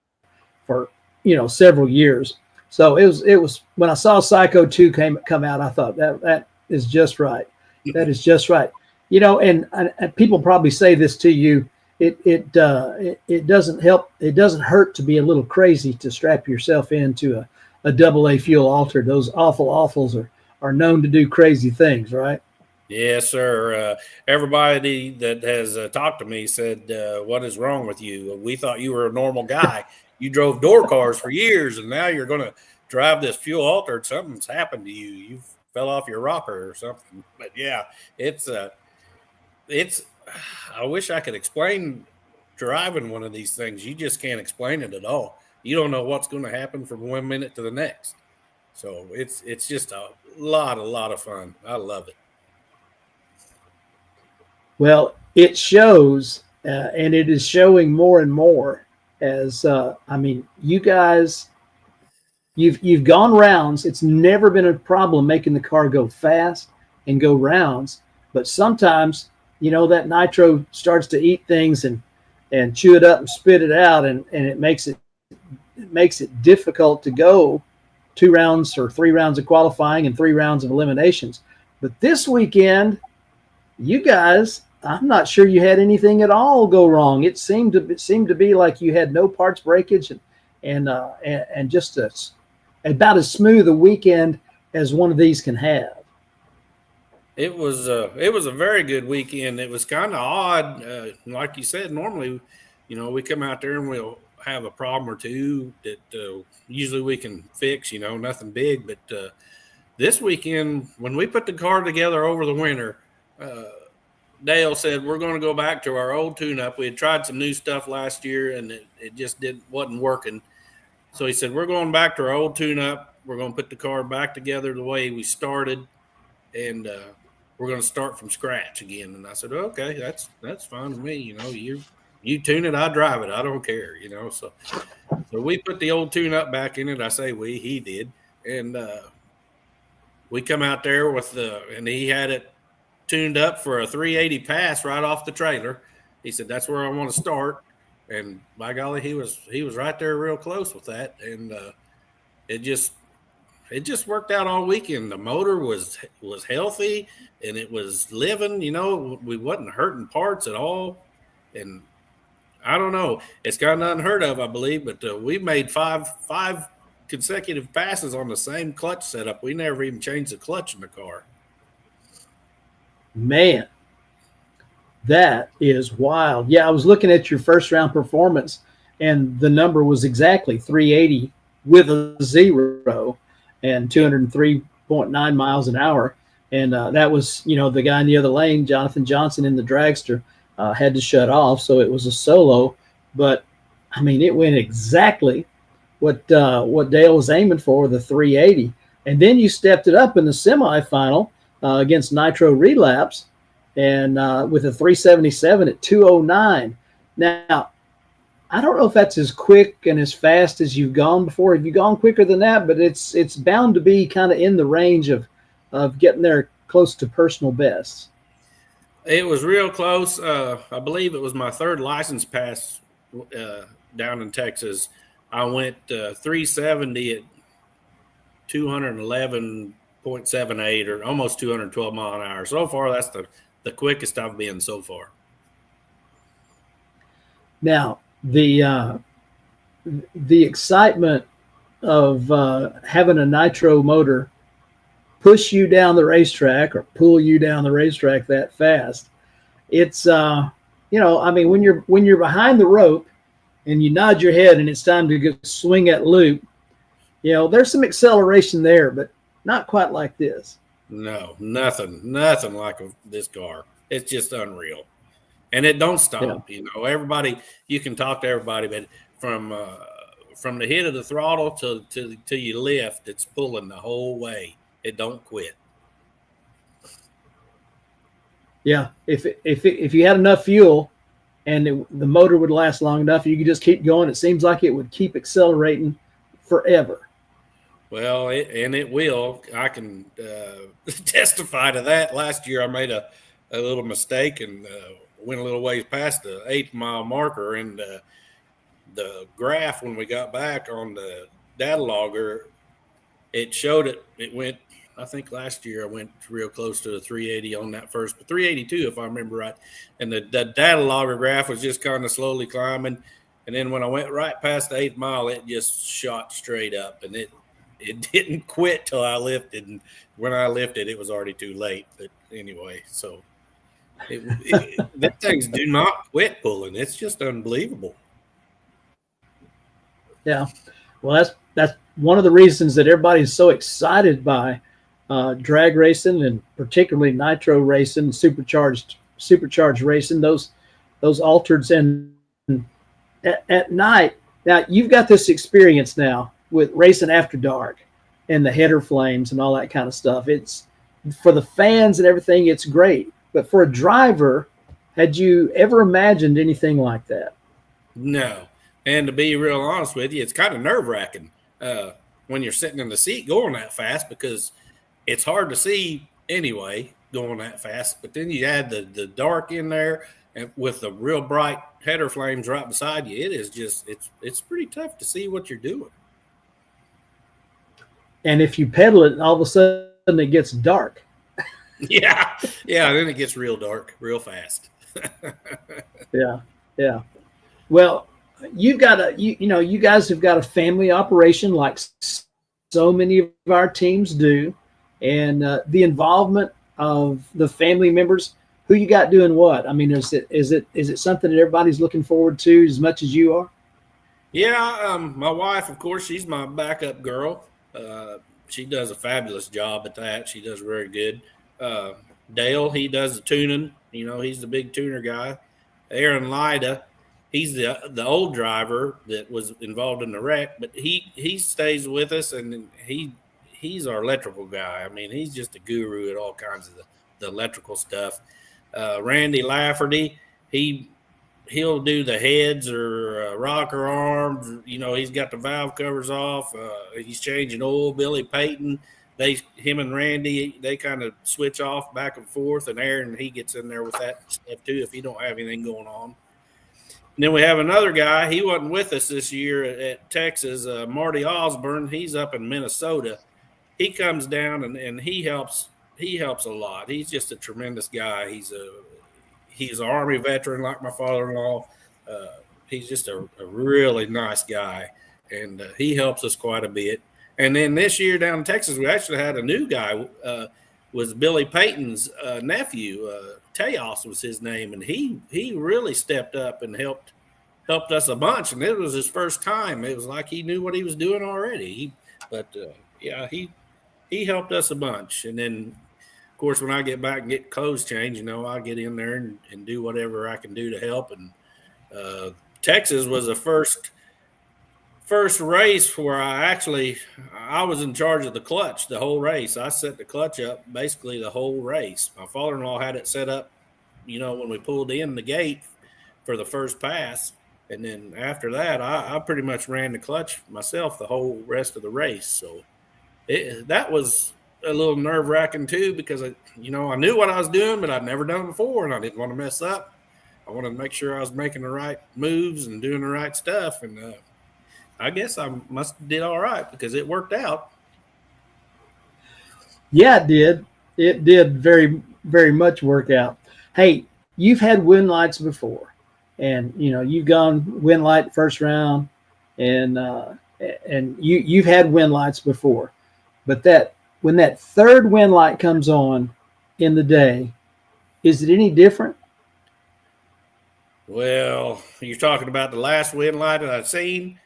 several years. So it was when I saw Psycho 2 come out, I thought that is just right. That is just right. And people probably say this to you. It doesn't help. It doesn't hurt to be a little crazy to strap yourself into a AA fuel alter. Those awfuls are known to do crazy things, right? Yes, sir. Everybody that has talked to me said, what is wrong with you? We thought you were a normal guy. You drove door cars for years, and now you're going to drive this fuel altered. Something's happened to you. You fell off your rocker or something. But yeah, it's. I wish I could explain driving one of these things. You just can't explain it at all. You don't know what's going to happen from 1 minute to the next. So it's just a lot of fun. I love it. Well, it shows, and it is showing more and more. As you guys, you've gone rounds. It's never been a problem making the car go fast and go rounds. But sometimes, that nitro starts to eat things and chew it up and spit it out, and it makes it difficult to go 2 rounds or 3 rounds of qualifying and 3 rounds of eliminations. But this weekend, you guys, I'm not sure you had anything at all go wrong. It seemed to be like you had no parts breakage and just about as smooth a weekend as one of these can have. It was a very good weekend. It was kind of odd, like you said. Normally, we come out there and we'll have a problem or two that usually we can fix. Nothing big. But this weekend, when we put the car together over the winter, Dale said we're going to go back to our old tune-up. We had tried some new stuff last year, and it just wasn't working. So he said we're going back to our old tune-up. We're going to put the car back together the way we started, and we're going to start from scratch again. And I said, okay, that's fine with me. You tune it, I drive it. I don't care. So we put the old tune-up back in it. I say he did, and we come out there and he had it tuned up for a 380 pass right off the trailer. He said, that's where I want to start. And by golly, he was right there real close with that. And it just worked out all weekend. The motor was healthy and it was living, we wasn't hurting parts at all. And I don't know, it's kind of unheard of, I believe, but we made five consecutive passes on the same clutch setup. We never even changed the clutch in the car. Man, that is wild. Yeah, I was looking at your first round performance, and the number was exactly 380 with a 0 and 203.9 miles an hour. And that was, the guy in the other lane, Jonathan Johnson in the dragster, had to shut off. So it was a solo. But, it went exactly what Dale was aiming for, the 380. And then you stepped it up in the semifinal against Nitro Relapse, and with a 377 at 209. Now, I don't know if that's as quick and as fast as you've gone before. Have you gone quicker than that? But it's bound to be kind of in the range of getting there close to personal bests. It was real close. I believe it was my third license pass down in Texas. I went 370 at 211.78 or almost 212 mile an hour. So far, that's the quickest I've been so far. Now, the excitement of having a nitro motor push you down the racetrack or pull you down the racetrack that fast, it's I mean, when you're behind the rope and you nod your head and it's time to swing that loop, there's some acceleration there, but not quite like this. No, nothing like this car. It's just unreal, and it don't stop. Yeah. Everybody, you can talk to everybody, but from the hit of the throttle to you lift, it's pulling the whole way. It don't quit. Yeah, if you had enough fuel and the motor would last long enough, you could just keep going. It seems like it would keep accelerating forever. Well, it will. I can testify to that. Last year I made a little mistake and went a little ways past the 8-mile marker, and the graph when we got back on the data logger, it showed it went. I think last year I went real close to a 380 on that first, but 382 if I remember right. And the data logger graph was just kind of slowly climbing, and then when I went right past the 8th mile, it just shot straight up, and it didn't quit till I lifted. And when I lifted, it was already too late. But anyway, so that things do not quit pulling. It's just unbelievable. Yeah, well, that's one of the reasons that everybody's so excited by drag racing, and particularly nitro racing, supercharged racing. Those altereds, and at night. Now you've got this experience now with racing after dark and the header flames and all that kind of stuff. It's for the fans and everything. It's great, but for a driver, had you ever imagined anything like that? No. And to be real honest with you, it's kind of nerve-wracking when you're sitting in the seat going that fast, because it's hard to see anyway going that fast. But then you add the dark in there, and with the real bright header flames right beside you, it is just it's pretty tough to see what you're doing. And if you pedal it, all of a sudden it gets dark. Yeah, then it gets real dark real fast. Yeah. Well, you guys have got a family operation like so many of our teams do, and the involvement of the family members. Who you got doing what? I mean, is it something that everybody's looking forward to as much as you are? Yeah, my wife, of course, she's my backup girl. She does a fabulous job at that. She does very good. Dale, he does the tuning. He's the big tuner guy. Aaron Lyda, he's the old driver that was involved in the wreck, but he stays with us, and he's our electrical guy. I mean, he's just a guru at all kinds of the electrical stuff. Randy Lafferty, he'll do the heads or rocker arms. He's got the valve covers off. He's changing oil. Billy Payton, him and Randy, they kind of switch off back and forth. And Aaron, he gets in there with that stuff too if he don't have anything going on. And then we have another guy. He wasn't with us this year at Texas. Marty Osborne. He's up in Minnesota. He comes down and he helps. He helps a lot. He's just a tremendous guy. He's an Army veteran like my father-in-law. He's just a really nice guy, and he helps us quite a bit. And then this year down in Texas, we actually had a new guy. Was Billy Payton's nephew. CHAOS was his name, and he really stepped up and helped us a bunch. And it was his first time. It was like he knew what he was doing already. He helped us a bunch. And then, of course, when I get back and get clothes changed, I'll get in there and do whatever I can do to help. And Texas was the first race where I was in charge of the clutch the whole race. I set the clutch up basically the whole race. My father-in-law had it set up, when we pulled in the gate for the first pass. And then after that, I pretty much ran the clutch myself the whole rest of the race. So that was a little nerve-wracking too, because I knew what I was doing, but I'd never done it before, and I didn't want to mess up. I wanted to make sure I was making the right moves and doing the right stuff, and I guess I must have did all right because it worked out. Yeah, it did. It did very, very much work out. Hey, you've had win lights before, and you've gone win light first round, and you've had win lights before, but when that third win light comes on in the day, is it any different? Well, you're talking about the last win light that I've seen.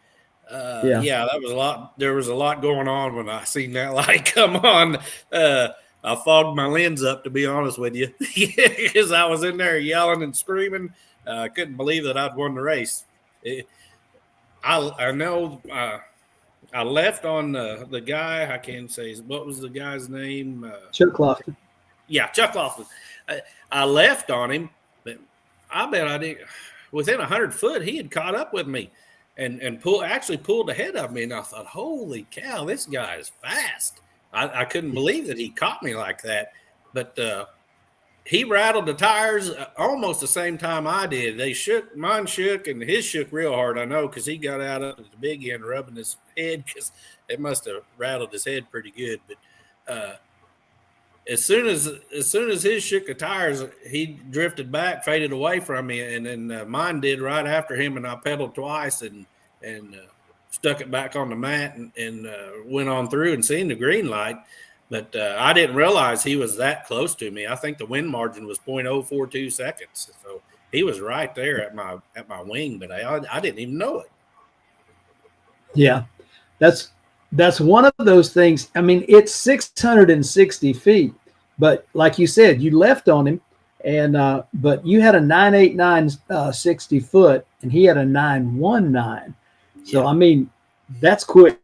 Yeah, that was a lot. There was a lot going on when I seen that light come on. I fogged my lens up, to be honest with you, because I was in there yelling and screaming. I couldn't believe that I'd won the race. I know I left on the guy. I can't say what was the guy's name. Chuck Lofton. Yeah, Chuck Lofton. I left on him, but I bet I did. Within 100 foot, he had caught up with me, and pulled ahead of me. And I thought, holy cow, this guy is fast. I couldn't believe that he caught me like that. But he rattled the tires almost the same time I did. Mine shook, and his shook real hard, I know, because he got out up at the big end rubbing his head, because it must have rattled his head pretty good. But as soon as his shook the tires, he drifted back, faded away from me, and then mine did right after him, and I pedaled twice and stuck it back on the mat and went on through and seen the green light. But I didn't realize he was that close to me. I think the win margin was 0.042 seconds. So he was right there at my wing, but I didn't even know it. Yeah, that's one of those things. I mean, it's 660 feet, but like you said, you left on him, and but you had a 989 60 foot, and he had a 919. So Yeah. I mean, that's quick.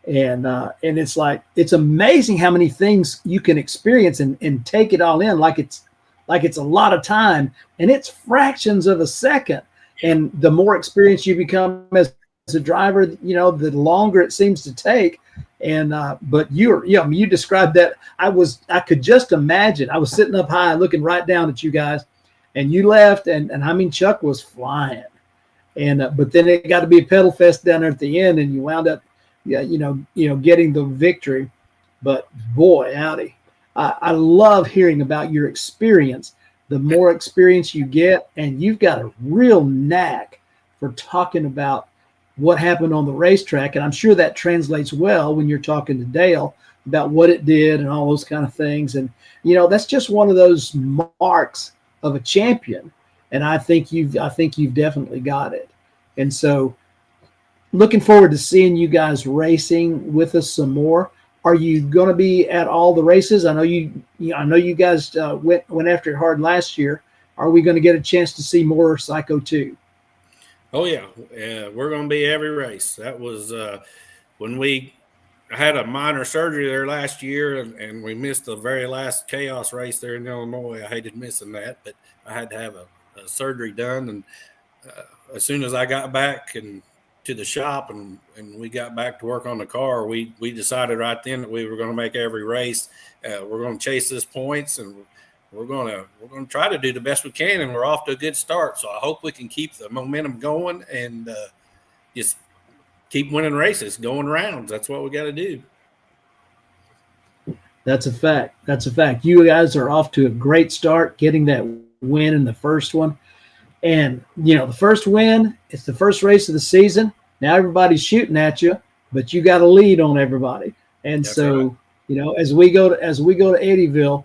And it's like, it's amazing how many things you can experience and take it all in like it's a lot of time, and it's fractions of a second. And the more experience you become as a driver, the longer it seems to take. And but you described that. I could just imagine. I was sitting up high looking right down at you guys, and you left, and I mean, Chuck was flying. And but then it got to be a pedal fest down there at the end, and you wound up getting the victory. But boy, howdy, I love hearing about your experience. The more experience you get, and you've got a real knack for talking about what happened on the racetrack, and I'm sure that translates well when you're talking to Dale about what it did and all those kind of things. And that's just one of those marks of a champion, and I think you've definitely got it. And so, looking forward to seeing you guys racing with us some more. Are you going to be at all the races? I know you guys went after it hard last year. Are we going to get a chance to see more Psycho 2? Oh yeah, we're going to be every race. That was when I had a minor surgery there last year, and we missed the very last CHAOS race there in Illinois. I hated missing that, but I had to have a surgery done. And as soon as I got back and to the shop and we got back to work on the car, we decided right then that we were going to make every race. We're going to chase this points, and we're going to try to do the best we can, and we're off to a good start. So I hope we can keep the momentum going and just keep winning races, going rounds. That's what we got to do. That's a fact. You guys are off to a great start, getting that win in the first one. And, the first win, it's the first race of the season. Now everybody's shooting at you, but you got a lead on everybody. And That's so, right. as we go to Eddyville,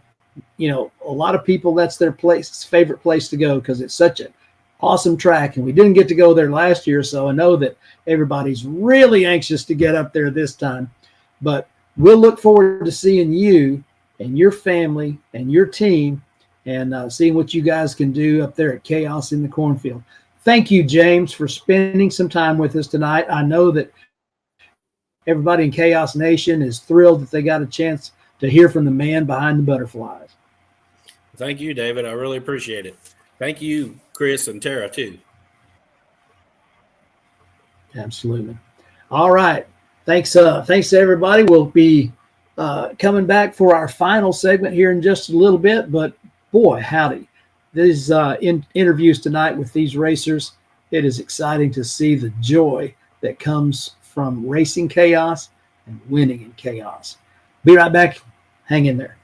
a lot of people, that's their favorite place to go, because it's such an awesome track. And we didn't get to go there last year, so I know that everybody's really anxious to get up there this time. But we'll look forward to seeing you and your family and your team, and seeing what you guys can do up there at CHAOS in the Cornfield. Thank you, James, for spending some time with us tonight. I know that everybody in CHAOS Nation is thrilled that they got a chance to hear from the man behind the butterflies. Thank you, David. I really appreciate it. Thank you, Chris and Tara, too. Absolutely. All right. Thanks to everybody. We'll be coming back for our final segment here in just a little bit, but boy, howdy. These interviews tonight with these racers, it is exciting to see the joy that comes from racing CHAOS and winning in CHAOS. Be right back. Hang in there.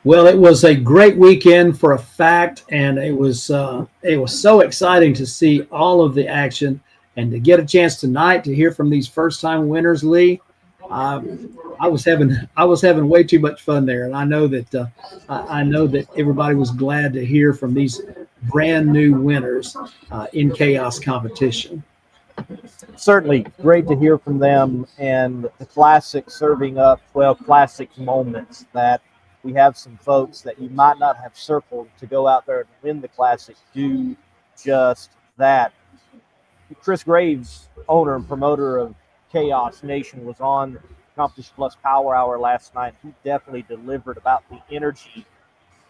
Well, it was a great weekend for a fact, and it was so exciting to see all of the action and to get a chance tonight to hear from these first-time winners, Lee. I was having way too much fun there, and I know that everybody was glad to hear from these brand new winners in chaos competition. Certainly great to hear from them, and the classic serving up, classic moments that we have some folks that you might not have circled to go out there and win the classic do just that. Chris Graves, owner and promoter of Chaos Nation, was on Accomplish Plus Power Hour last night. He definitely delivered about the energy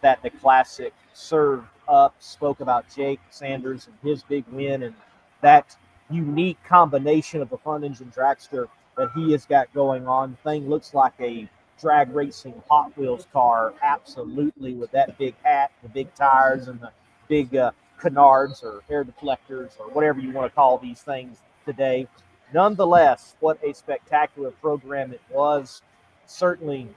that the classic served up, spoke about Jake Sanders and his big win and that unique combination of the front engine dragster that he has got going on. Thing looks like a drag racing Hot Wheels car, absolutely, with that big hat, the big tires, and the big canards or air deflectors or whatever you want to call these things today. Nonetheless, what a spectacular program it was. Certainly,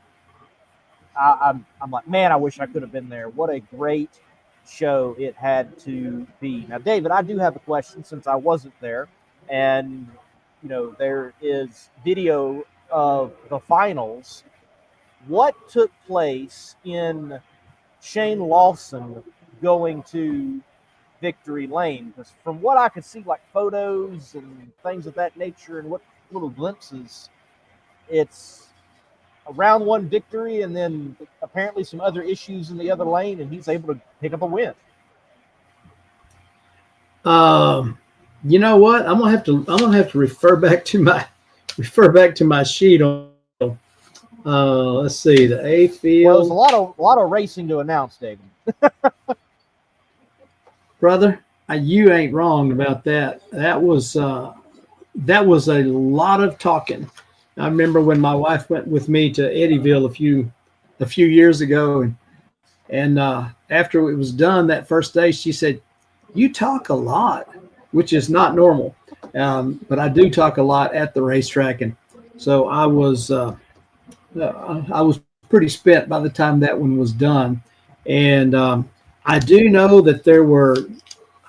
I'm like, man, I wish I could have been there. What a great show it had to be. Now, David, I do have a question since I wasn't there, and there is video of the finals. What took place in Shane Lawson going to victory lane? Because from what I could see, like photos and things of that nature and what little glimpses, it's a round one victory and then apparently some other issues in the other lane, and he's able to pick up a win. You know what? I'm gonna have to refer back to my sheet on. Let's see, the A field. Well, there's a lot of racing to announce, David. Brother, you ain't wrong about that. That was a lot of talking. I remember when my wife went with me to Eddyville a few years ago, and after it was done that first day, she said, "You talk a lot," which is not normal, but I do talk a lot at the racetrack, and so I was pretty spent by the time that one was done, and I do know that there were.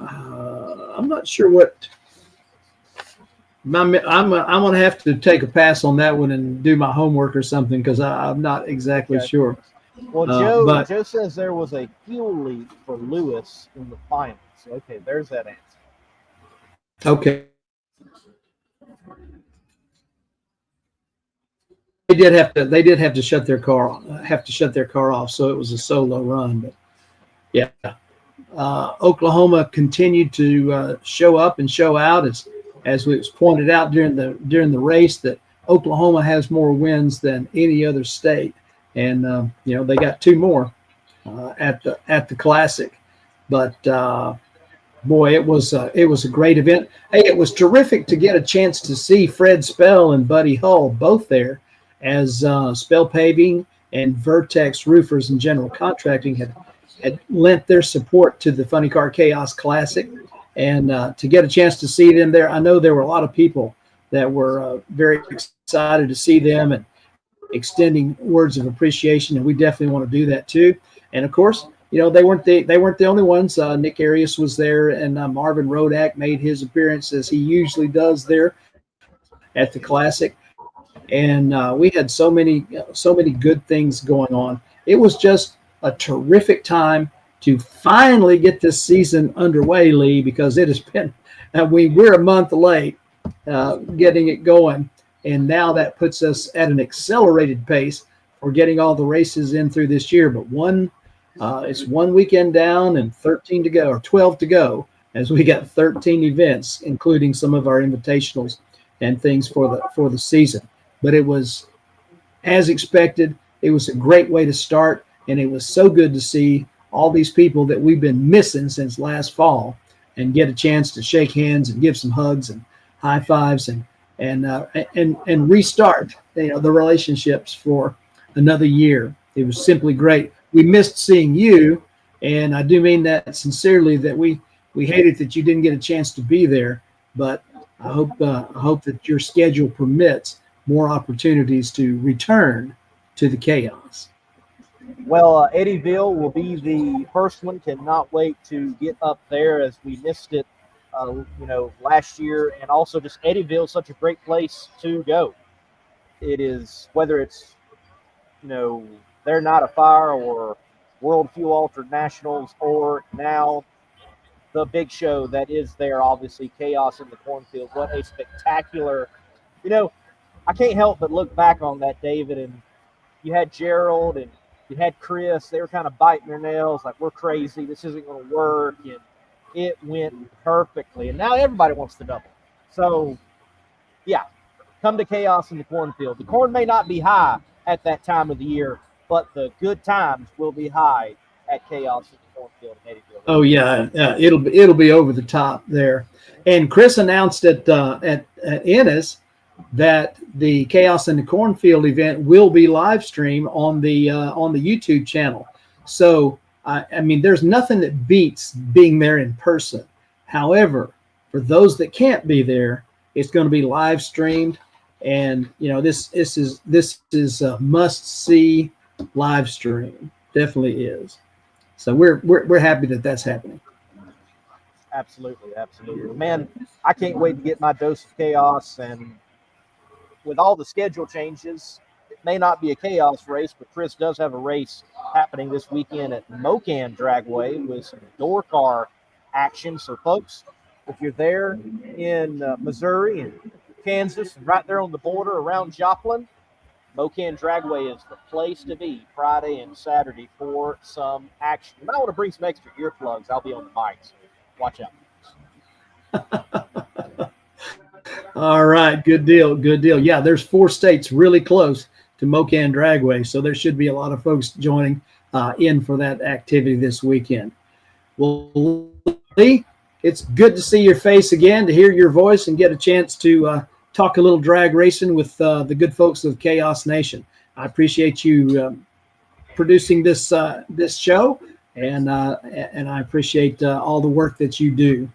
I'm not sure what. I'm going to have to take a pass on that one and do my homework or something because I'm not exactly sure. Well, Joe says there was a fuel leak for Lewis in the finals. Okay, there's that answer. Okay. They did have to shut their car off, so it was a solo run. But yeah, Oklahoma continued to show up and show out as it was pointed out during the race that Oklahoma has more wins than any other state, and they got two more at the Classic. But boy, it was a great event. Hey, it was terrific to get a chance to see Fred Spell and Buddy Hull both there, as Spell Paving and Vertex Roofers and General Contracting had lent their support to the Funny Car Chaos Classic. And to get a chance to see them there, I know there were a lot of people that were very excited to see them and extending words of appreciation, and we definitely want to do that too. And of course, they weren't the only ones. Nick Arias was there, and Marvin Rodak made his appearance as he usually does there at the Classic. And we had so many good things going on. It was just a terrific time to finally get this season underway, Lee, because it has been, we're a month late getting it going, and now that puts us at an accelerated pace for getting all the races in through this year. But it's one weekend down and 13 to go, or 12 to go, as we got 13 events, including some of our invitationals and things for the season. But it was, as expected, it was a great way to start, and it was so good to see all these people that we've been missing since last fall and get a chance to shake hands and give some hugs and high fives and restart the relationships for another year. It was simply great. We missed seeing you, and I do mean that sincerely, that we hated that you didn't get a chance to be there, but I hope that your schedule permits more opportunities to return to the chaos. Well, Eddyville will be the first one. Cannot wait to get up there as we missed it, last year. And also just Eddyville is such a great place to go. It is, whether it's, They're Not a Fire or World Fuel Altered Nationals, or now the big show that is there, obviously, Chaos in the Cornfield. What a spectacular, I can't help but look back on that, David, and you had Gerald and you had Chris. They were kind of biting their nails like, we're crazy, this isn't going to work, and it went perfectly. And now everybody wants to double. So, yeah, come to Chaos in the Cornfield. The corn may not be high at that time of the year, but the good times will be high at Chaos in the Cornfield in Eddyville. Oh yeah, it'll be over the top there. And Chris announced at Ennis that the Chaos in the Cornfield event will be live streamed on the YouTube channel. So I mean, there's nothing that beats being there in person. However, for those that can't be there, it's going to be live streamed, and this is a must see live stream. Definitely is. So we're happy that that's happening. Absolutely, man. I can't wait to get my dose of chaos. And with all the schedule changes, it may not be a chaos race, but Chris does have a race happening this weekend at Mocan Dragway with some door car action. So, folks, if you're there in Missouri and Kansas, and right there on the border around Joplin, Mocan Dragway is the place to be Friday and Saturday for some action. You might want to bring some extra earplugs. I'll be on the mic, so watch out. All right, good deal. Yeah, there's 4 states really close to Mocan Dragway, so there should be a lot of folks joining in for that activity this weekend. Well, Lee, it's good to see your face again, to hear your voice, and get a chance to talk a little drag racing with the good folks of Chaos Nation. I appreciate you producing this show, and I appreciate all the work that you do.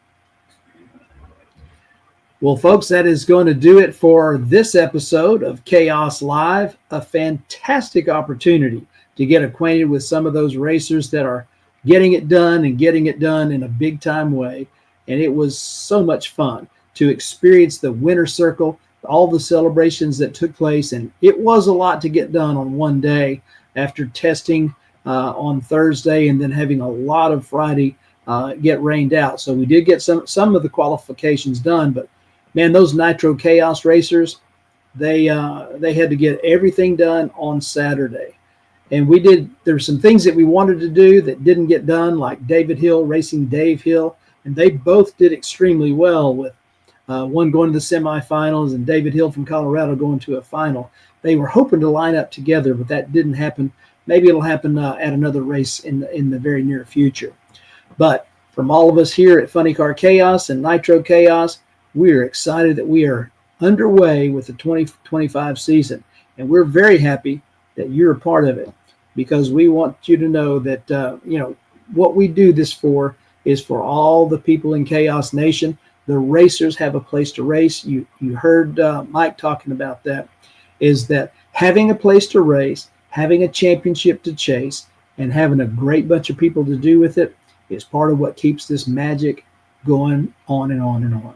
Well, folks, that is going to do it for this episode of Chaos Live. A fantastic opportunity to get acquainted with some of those racers that are getting it done in a big time way. And it was so much fun to experience the winter circle, all the celebrations that took place. And it was a lot to get done on one day after testing on Thursday and then having a lot of Friday get rained out. So we did get some of the qualifications done, but man, those Nitro Chaos racers, they had to get everything done on Saturday. And there were some things that we wanted to do that didn't get done, like David Hill racing Dave Hill. And they both did extremely well, with one going to the semifinals and David Hill from Colorado going to a final. They were hoping to line up together, but that didn't happen. Maybe it'll happen at another race in the very near future. But from all of us here at Funny Car Chaos and Nitro Chaos, we are excited that we are underway with the 2025 season. And we're very happy that you're a part of it, because we want you to know that, what we do this for is for all the people in Chaos Nation. The racers have a place to race. You heard Mike talking about that, is that having a place to race, having a championship to chase, and having a great bunch of people to do with it is part of what keeps this magic going on and on and on.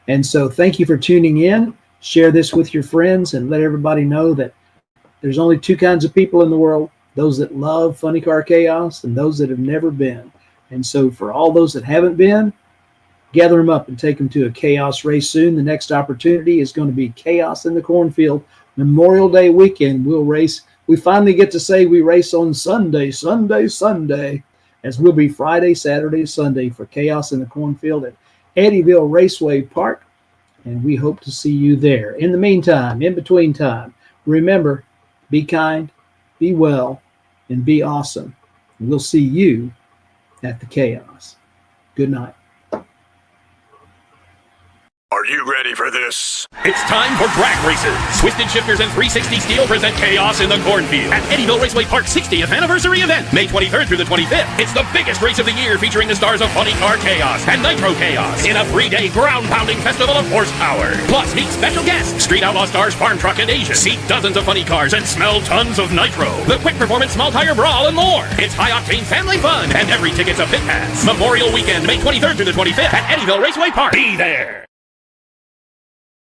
And so thank you for tuning in. Share this with your friends and let everybody know that there's only 2 kinds of people in the world: those that love Funny Car Chaos and those that have never been. And so for all those that haven't been, gather them up and take them to a Chaos race soon. The next opportunity is going to be Chaos in the Cornfield. Memorial Day weekend, we'll race. We finally get to say we race on Sunday, as we'll be Friday, Saturday, Sunday for Chaos in the Cornfield at Eddyville Raceway Park. And we hope to see you there. In the meantime, in between time, remember, be kind, be well, and be awesome. We'll see you at the Chaos. Good night. Are you ready for this? It's time for drag races. Twisted Shifters and 360 Steel present Chaos in the Cornfield at Eddyville Raceway Park's 60th anniversary event, May 23rd through the 25th. It's the biggest race of the year, featuring the stars of Funny Car Chaos and Nitro Chaos in a 3-day ground-pounding festival of horsepower. Plus, meet special guests, Street Outlaw stars Farm Truck and Asian. See dozens of funny cars and smell tons of nitro. The Quick Performance Small Tire Brawl and more. It's high-octane family fun, and every ticket's a pit pass. Memorial Weekend, May 23rd through the 25th at Eddyville Raceway Park. Be there.